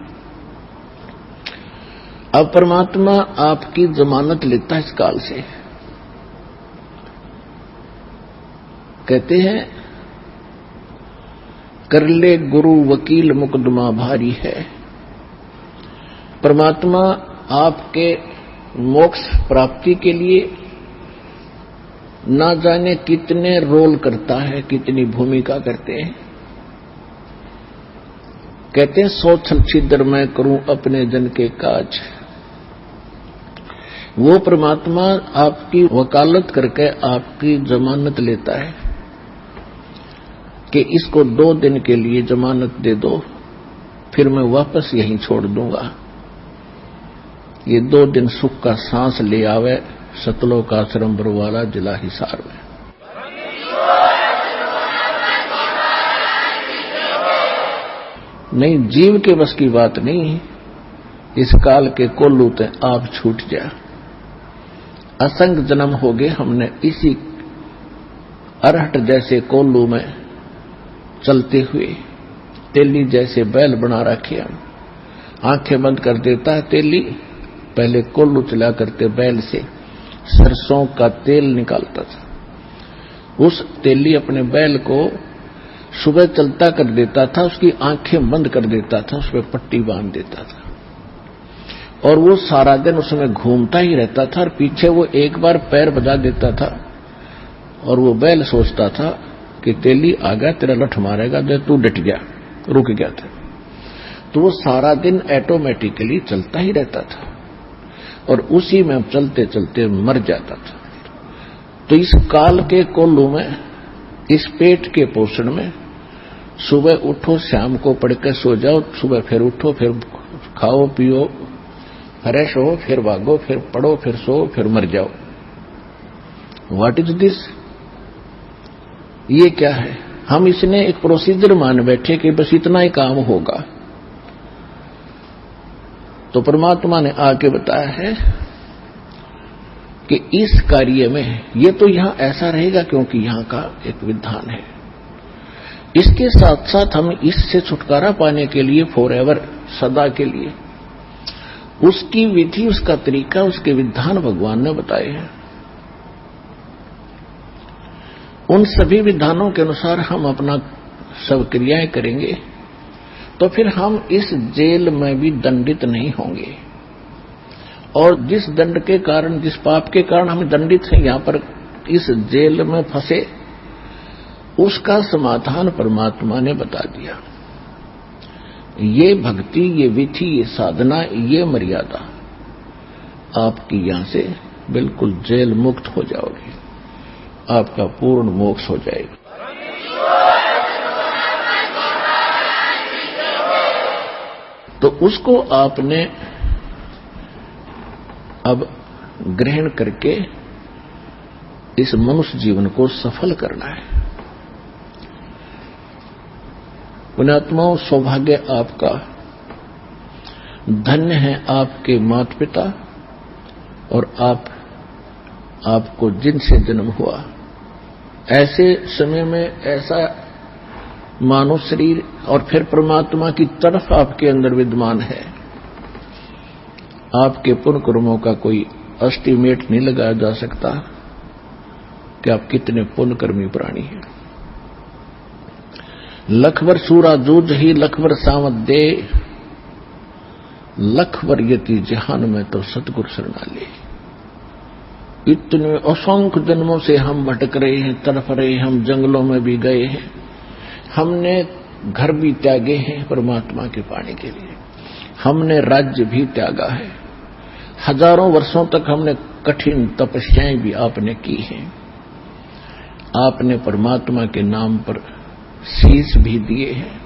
अब परमात्मा आपकी जमानत लेता है इस काल से। कहते हैं कर ले गुरु वकील मुकदमा भारी है। परमात्मा आपके मोक्ष प्राप्ति के लिए ना जाने कितने रोल करता है, कितनी भूमिका करते हैं। कहते हैं 100 छल छिद्र मैं करूं अपने जन के काज। वो परमात्मा आपकी वकालत करके आपकी जमानत लेता है कि इसको 2 दिन के लिए जमानत दे दो, फिर मैं वापस यहीं छोड़ दूंगा। ये 2 दिन सुख का सांस ले आवे सतलोक आश्रम बरवाला जिला हिसार में। नहीं, जीव के बस की बात नहीं। इस काल के कोल्लू ते आप छूट जा। असंग जन्म हो गए हमने इसी अरहट जैसे कोल्लू में चलते हुए। तेली जैसे बैल बना रखे हम। आंखें बंद कर देता है तेली, पहले कोल्लू चला करते बैल से सरसों का तेल निकालता था। उस तेली अपने बैल को सुबह चलता कर देता था, उसकी आंखें बंद कर देता था, उस पर पट्टी बांध देता था और वो सारा दिन उसमें घूमता ही रहता था। और पीछे वो एक बार पैर बजा देता था और वो बैल सोचता था कि तेली आ गया, तेरा लठ मारेगा, जो तू डट गया, रुक गया था। तो वो सारा दिन ऑटोमेटिकली चलता ही रहता था और उसी में चलते चलते मर जाता था। तो इस काल के कोल्लू में, इस पेट के पोषण में, सुबह उठो, शाम को पढ़ के सो जाओ, सुबह फिर उठो, फिर खाओ पियो, फ्रेश हो, फिर भागो, फिर पढ़ो, फिर सो, फिर मर जाओ। What is this? ये क्या है? हम इसने एक प्रोसीजर मान बैठे कि बस इतना ही काम होगा। तो परमात्मा ने आके बताया है कि इस कार्य में ये तो यहां ऐसा रहेगा क्योंकि यहां का एक विधान है। इसके साथ साथ हम इससे छुटकारा पाने के लिए फॉरएवर, सदा के लिए, उसकी विधि, उसका तरीका, उसके विधान भगवान ने बताए हैं। उन सभी विधानों के अनुसार हम अपना सब क्रियाएं करेंगे तो फिर हम इस जेल में भी दंडित नहीं होंगे। और जिस दंड के कारण, जिस पाप के कारण हम दंडित हैं, यहां पर इस जेल में फंसे, उसका समाधान परमात्मा ने बता दिया। ये भक्ति, ये विधि, ये साधना, ये मर्यादा आपकी यहां से बिल्कुल जेल मुक्त हो जाओगे, आपका पूर्ण मोक्ष हो जाएगा। तो उसको आपने अब ग्रहण करके इस मनुष्य जीवन को सफल करना है। पुण्यात्माओं, सौभाग्य आपका, धन्य है आपके माता पिता और आपको जिनसे जन्म हुआ। ऐसे समय में ऐसा मानव शरीर और फिर परमात्मा की तरफ आपके अंदर विद्यमान है। आपके पुण्य कर्मों का कोई एस्टीमेट नहीं लगाया जा सकता कि आप कितने पुण्यकर्मी प्राणी हैं। लखवर सूरा जूझ ही लखवर सावत दे, लखवर यति जहान में तो सतगुरु शरणाले। इतने असंख्य जन्मों से हम भटक रहे हैं, तड़फ रहे हैं, हम जंगलों में भी गए हैं, हमने घर भी त्यागे हैं परमात्मा के पाने के लिए, हमने राज्य भी त्यागा है, हजारों वर्षों तक हमने कठिन तपस्याएं भी आपने की हैं, आपने परमात्मा के नाम पर शीश भी दिए हैं।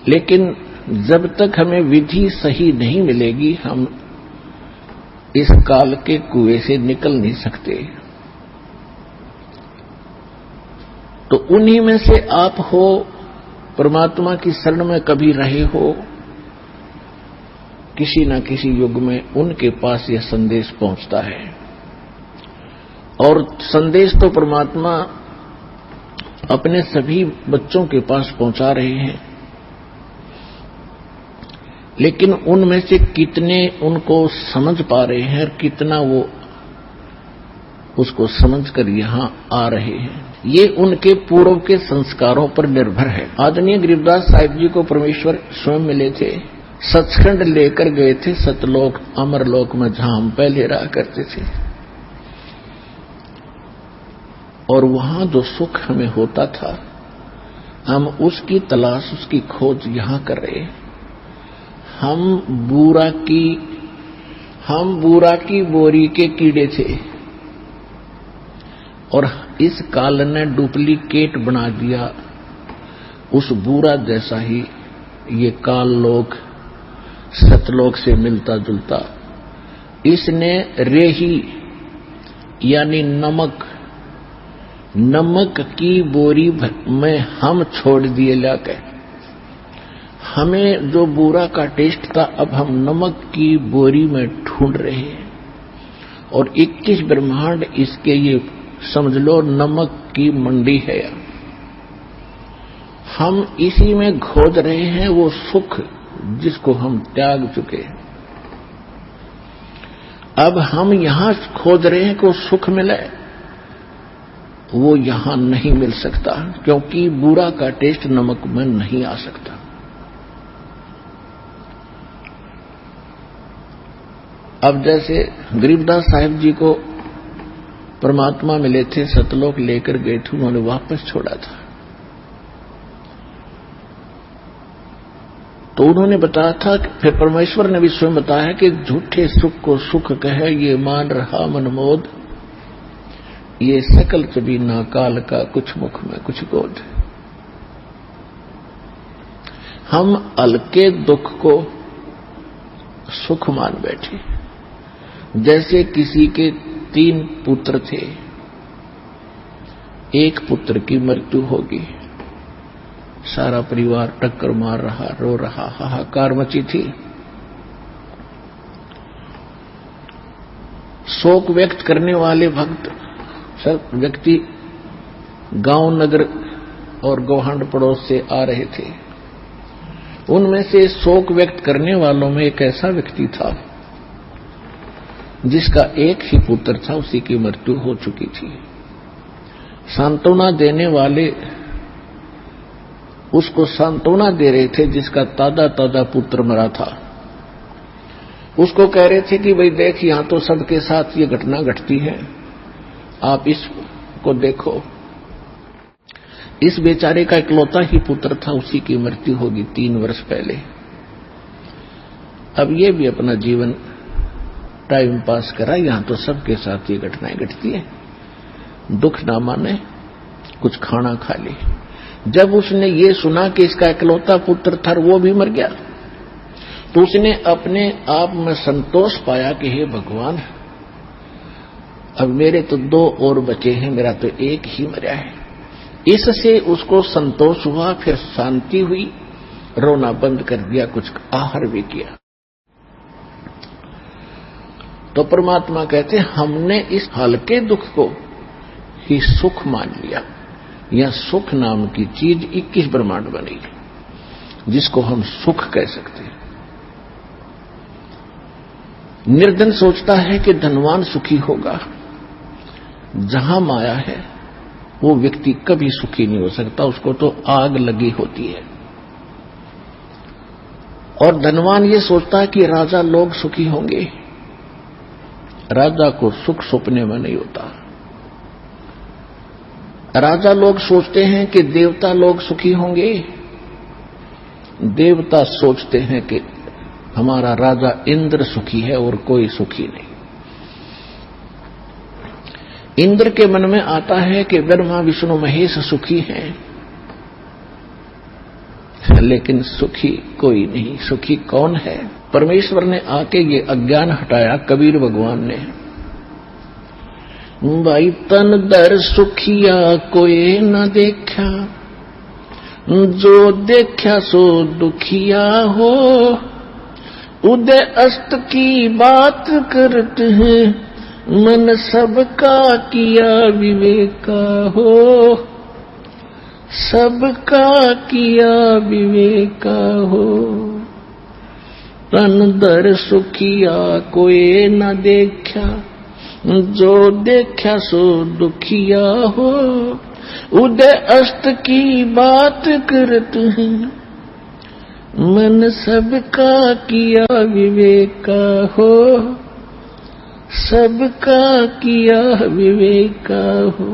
लेकिन जब तक हमें विधि सही नहीं मिलेगी, हम इस काल के कुएं से निकल नहीं सकते। तो उन्हीं में से आप हो, परमात्मा की शरण में कभी रहे हो, किसी न किसी युग में उनके पास यह संदेश पहुंचता है। और संदेश तो परमात्मा अपने सभी बच्चों के पास पहुंचा रहे हैं, लेकिन उनमें से कितने उनको समझ पा रहे हैं और कितना वो उसको समझकर यहाँ आ रहे हैं। ये उनके पूर्व के संस्कारों पर निर्भर है। आदरणीय गरीबदास साहिब जी को परमेश्वर स्वयं मिले थे, सचखंड लेकर गए थे, सतलोक अमरलोक में जहां हम पहले रहा करते थे। और वहां जो सुख हमें होता था, हम उसकी तलाश, उसकी खोज यहां कर रहे हैं। हम बूरा की बोरी के कीड़े थे और इस काल ने डुप्लीकेट बना दिया उस बूरा जैसा ही ये काल लोक सतलोक से मिलता जुलता। इसने रेही यानी नमक की बोरी में हम छोड़ दिए लाके। हमें जो बूरा का टेस्ट था, अब हम नमक की बोरी में ढूंढ रहे हैं। और 21 ब्रह्मांड इसके ये समझ लो नमक की मंडी है। हम इसी में खोज रहे हैं वो सुख जिसको हम त्याग चुके हैं। अब हम यहां खोज रहे हैं कि वो सुख मिले, वो यहां नहीं मिल सकता, क्योंकि बुरा का टेस्ट नमक में नहीं आ सकता। अब जैसे गरीबदास साहिब जी को परमात्मा मिले थे, सतलोक लेकर गए थे, उन्होंने वापस छोड़ा था। तो उन्होंने बताया था कि फिर परमेश्वर ने भी स्वयं बताया कि झूठे सुख को सुख कहे ये मान रहा मनमोद, ये सकल चबी ना काल का कुछ मुख में कुछ गोद। हम हल्के दुख को सुख मान बैठे। जैसे किसी के 3 पुत्र थे, एक पुत्र की मृत्यु होगी, सारा परिवार टक्कर मार रहा, रो रहा, हाहाकार मची थी। शोक व्यक्त करने वाले भक्त सब व्यक्ति गांव नगर और गौहंड पड़ोस से आ रहे थे। उनमें से शोक व्यक्त करने वालों में एक ऐसा व्यक्ति था जिसका एक ही पुत्र था, उसी की मृत्यु हो चुकी थी। सांत्वना देने वाले उसको सांत्वना दे रहे थे जिसका ताजा पुत्र मरा था। उसको कह रहे थे कि भाई देख, यहां तो सबके साथ ये घटना घटती है, आप इसको देखो। इस बेचारे का इकलौता ही पुत्र था, उसी की मृत्यु होगी 3 वर्ष पहले। अब ये भी अपना जीवन टाइम पास करा, यहां तो सबके साथ ये घटनाएं घटती है, दुख ना माने, कुछ खाना खा ले। जब उसने ये सुना कि इसका इकलौता पुत्र था वो भी मर गया, तो उसने अपने आप में संतोष पाया कि हे भगवान, अब मेरे तो 2 और बचे हैं, मेरा तो एक ही मरा है। इससे उसको संतोष हुआ, फिर शांति हुई, रोना बंद कर दिया, कुछ आहार भी किया। तो परमात्मा कहते हमने इस हल्के दुख को ही सुख मान लिया। यह सुख नाम की चीज 21 ब्रह्मांड बनी, जिसको हम सुख कह सकते हैं। निर्धन सोचता है कि धनवान सुखी होगा। जहां माया है वो व्यक्ति कभी सुखी नहीं हो सकता, उसको तो आग लगी होती है। और धनवान ये सोचता है कि राजा लोग सुखी होंगे। राजा को सुख सपने में नहीं होता। राजा लोग सोचते हैं कि देवता लोग सुखी होंगे। देवता सोचते हैं कि हमारा राजा इंद्र सुखी है और कोई सुखी नहीं। इंद्र के मन में आता है कि ब्रह्मा विष्णु महेश सुखी हैं, लेकिन सुखी कोई नहीं। सुखी कौन है? परमेश्वर ने आके ये अज्ञान हटाया। कबीर भगवान ने, भाई तन दर सुखिया कोई न देखा, जो देखा सो दुखिया हो। उदय अस्त की बात करते हैं, मन सबका किया विवेका हो। सबका किया विवेका हो। तन दर सुखिया कोई न देखा, जो देखा सो दुखिया हो, उदय अस्त की बात करत हैं, मन सबका किया विवेका हो, सबका किया विवेका हो।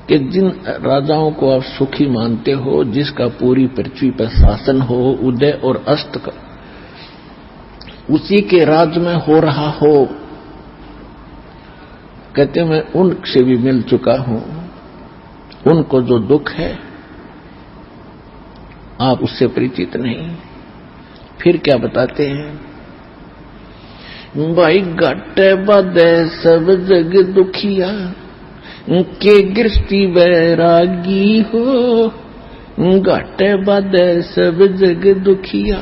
कि जिन राजाओं को आप सुखी मानते हो, जिसका पूरी पृथ्वी पर शासन हो, उदय और अस्त का उसी के राज में हो रहा हो, कहते मैं उनसे भी मिल चुका हूं, उनको जो दुख है आप उससे परिचित नहीं। फिर क्या बताते हैं, भाई घट बदे सब जग दुखिया, के गृहस्थी वैरागी हो, घट बदे सब जग दुखिया,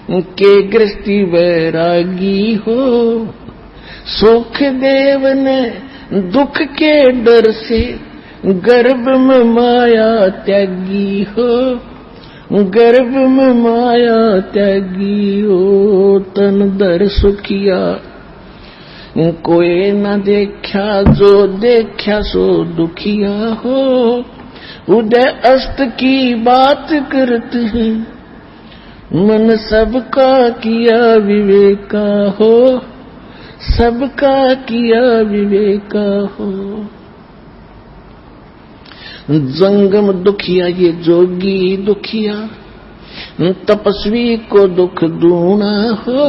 के गृहस्थी वैरागी हो, सुख देव ने दुख के डर से गर्भ में माया त्यागी हो, गर्भ में माया त्यागी हो, तन दर सुखिया कोई न देखा, जो देखा सो दुखिया हो, उदय अस्त की बात करते हैं, मन सबका किया विवेका हो, सबका किया विवेका हो। जंगम दुखिया ये जोगी दुखिया, तपस्वी को दुख दूना हो,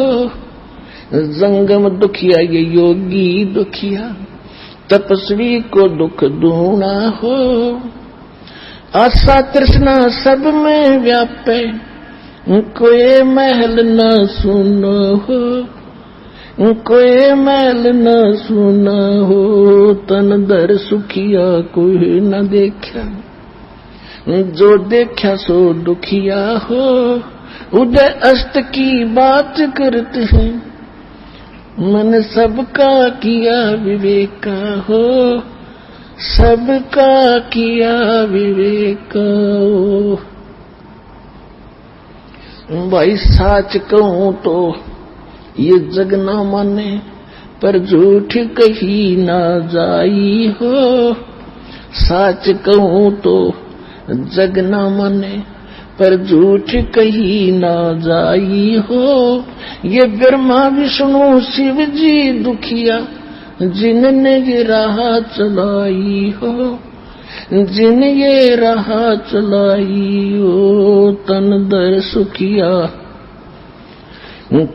जंगम दुखिया ये योगी दुखिया, तपस्वी को दुख दूना हो, आशा तृष्णा सब में व्यापे, कोई महल न सुनो हो, कोई महल न सुना हो, तन दर सुखिया कोई न देखा, जो देखा सो दुखिया हो, उदय अस्त की बात करते हैं, मन सबका किया विवेका हो, सबका किया विवेका हो। भाई साच कहूं तो ये जग ना माने, पर झूठ कही ना जाई हो, साच कहूं तो जग ना माने, पर झूठ कही ना जाई हो, ये ब्रह्मा विष्णु शिव जी दुखिया, जिनने ये राह चलाई हो, जिन ये राह चलाई हो, तन दर सुखिया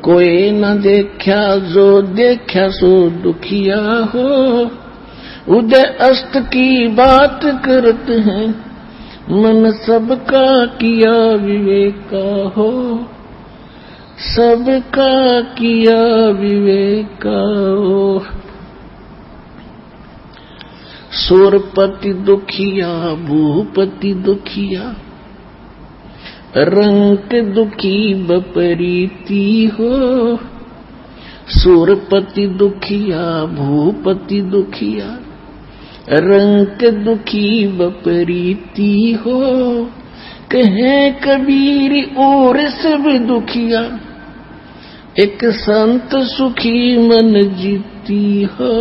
कोई न देखा, जो देखा सो दुखिया हो, उदय अस्त की बात करते हैं, मन सबका किया विवेका हो, सबका किया विवेका हो। सूरपति दुखिया भूपति दुखिया, रंक दुखी बपरीती हो, सूरपति दुखिया भूपति दुखिया, रंक दुखी बपरीती हो, कहे कबीर और सब दुखिया, एक संत सुखी मन जीती हो,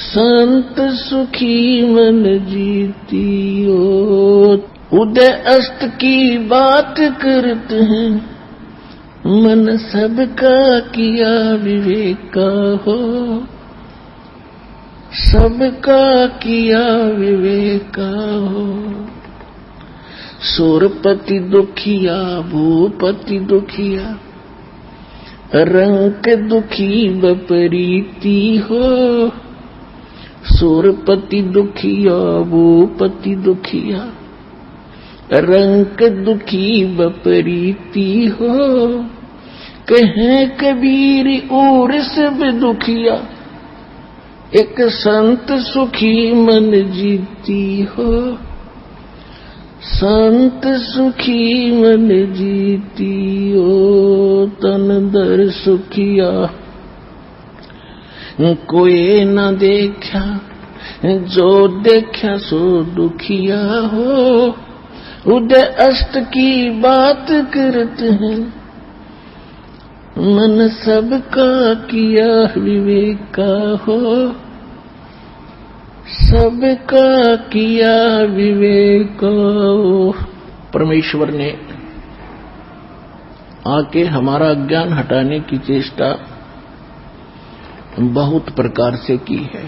संत सुखी मन जीती हो। उदय अस्त की बात करते हैं, मन सबका किया विवेका हो, सबका किया विवेका हो। सूरपति दुखिया भूपति दुखिया, रंक दुखी बपरीती हो, सूरपति दुखिया भूपति दुखिया, रंक दुखी बपरीती हो, कहे कबीर और सब दुखिया, एक संत सुखी मन जीती हो, संत सुखी मन जीती हो। तन दर सुखिया कोई न देखा, जो देखा सो दुखिया हो, उदय अस्त की बात करते हैं, मन सबका किया विवेक का हो, सबका किया विवेक को। परमेश्वर ने आके हमारा ज्ञान हटाने की चेष्टा बहुत प्रकार से की है।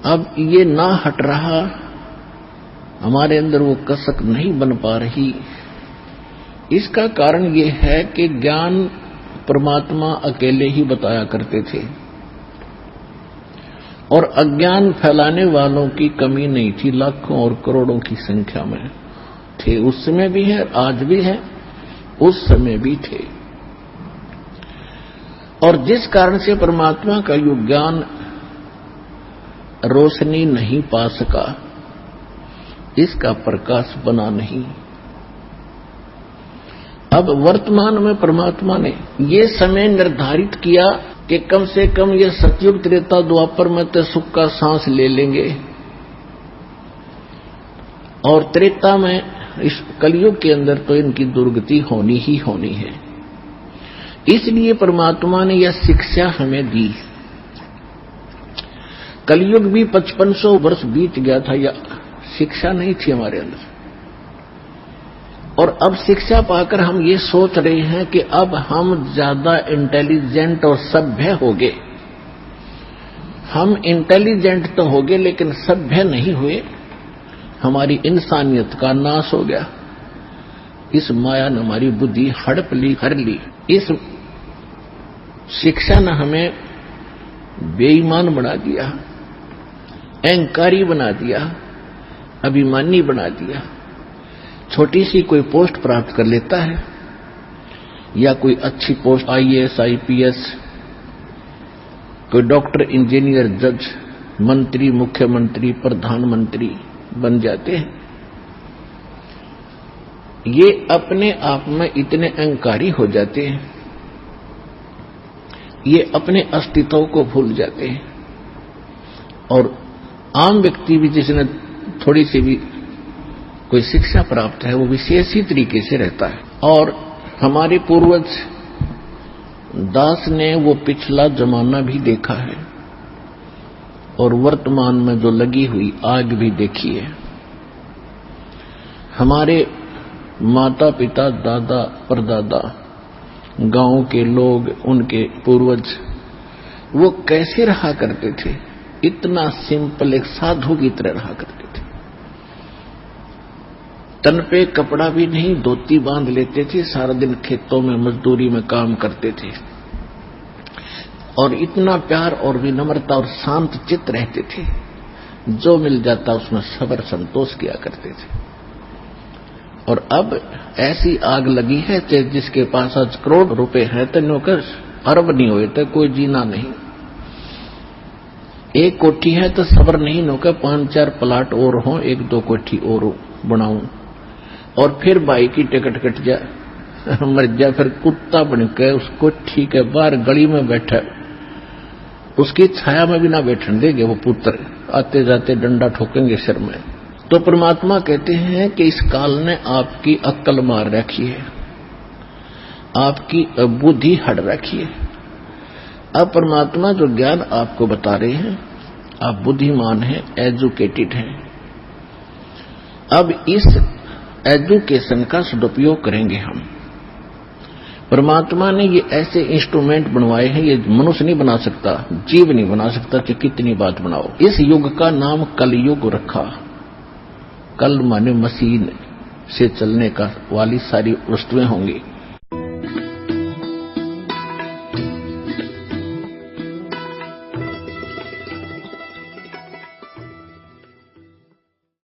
अब ये ना हट रहा, हमारे अंदर वो कसक नहीं बन पा रही। इसका कारण ये है कि ज्ञान परमात्मा अकेले ही बताया करते थे और अज्ञान फैलाने वालों की कमी नहीं थी, लाखों और करोड़ों की संख्या में थे। उस समय भी है, आज भी है, उस समय भी थे। और जिस कारण से परमात्मा का यो ज्ञान रोशनी नहीं पा सका, इसका प्रकाश बना नहीं। अब वर्तमान में परमात्मा ने ये समय निर्धारित किया कि कम से कम ये सतयुग त्रेता द्वापर में तो सुख का सांस ले लेंगे और त्रेता में इस कलयुग के अंदर तो इनकी दुर्गति होनी ही होनी है। इसलिए परमात्मा ने यह शिक्षा हमें दी। कलयुग भी 5500 वर्ष बीत गया था, या शिक्षा नहीं थी हमारे अंदर। और अब शिक्षा पाकर हम ये सोच रहे हैं कि अब हम ज्यादा इंटेलिजेंट और सभ्य हो गए। हम इंटेलिजेंट तो हो गए लेकिन सभ्य नहीं हुए। हमारी इंसानियत का नाश हो गया। इस माया ने हमारी बुद्धि हड़प ली, हर ली। इस शिक्षा ने हमें बेईमान बना दिया, अहंकारी बना दिया, अभिमानी बना दिया। छोटी सी कोई पोस्ट प्राप्त कर लेता है या कोई अच्छी पोस्ट IAS, IPS, कोई डॉक्टर, इंजीनियर, जज, मंत्री, मुख्यमंत्री, प्रधानमंत्री बन जाते हैं। ये अपने आप में इतने अहंकारी हो जाते हैं, ये अपने अस्तित्व को भूल जाते हैं। और आम व्यक्ति भी जिसने थोड़ी सी भी कोई शिक्षा प्राप्त है, वो विशेष ही तरीके से रहता है। और हमारे पूर्वज दास ने वो पिछला जमाना भी देखा है और वर्तमान में जो लगी हुई आग भी देखी है। हमारे माता पिता, दादा, परदादा, गांव के लोग, उनके पूर्वज, वो कैसे रहा करते थे? इतना सिंपल, एक साधु की तरह रहा करते थे। तन पे कपड़ा भी नहीं, धोती बांध लेते थे, सारा दिन खेतों में मजदूरी में काम करते थे और इतना प्यार और विनम्रता और शांत चित्त रहते थे। जो मिल जाता उसमें सब्र संतोष किया करते थे। और अब ऐसी आग लगी है कि जिसके पास आज करोड़ रुपए है तो नौकर अरब नहीं हुए तो कोई जीना नहीं। एक कोठी है तो सब्र नहीं नौकर 5-4 प्लाट और हो, 1-2 कोठी और बनाऊं और फिर भाई की टिकट कट जा, मर जा, फिर कुत्ता बनकर उस कोठी के बाहर गली में बैठा, उसकी छाया में भी ना बैठने देंगे वो पुत्र, आते जाते डंडा ठोकेंगे सिर में। तो परमात्मा कहते हैं कि इस काल ने आपकी अक्ल मार रखी है, आपकी बुद्धि हट रखी है। अब परमात्मा जो ज्ञान आपको बता रहे हैं, आप बुद्धिमान हैं, एजुकेटेड हैं। अब इस एजुकेशन का सदुपयोग करेंगे हम। परमात्मा ने ये ऐसे इंस्ट्रूमेंट बनवाए हैं, ये मनुष्य नहीं बना सकता, जीव नहीं बना सकता कि कितनी बात बनाओ। इस युग का नाम कलयुग रखा। कल माने मशीन से चलने का वाली सारी वस्तुएं होंगी।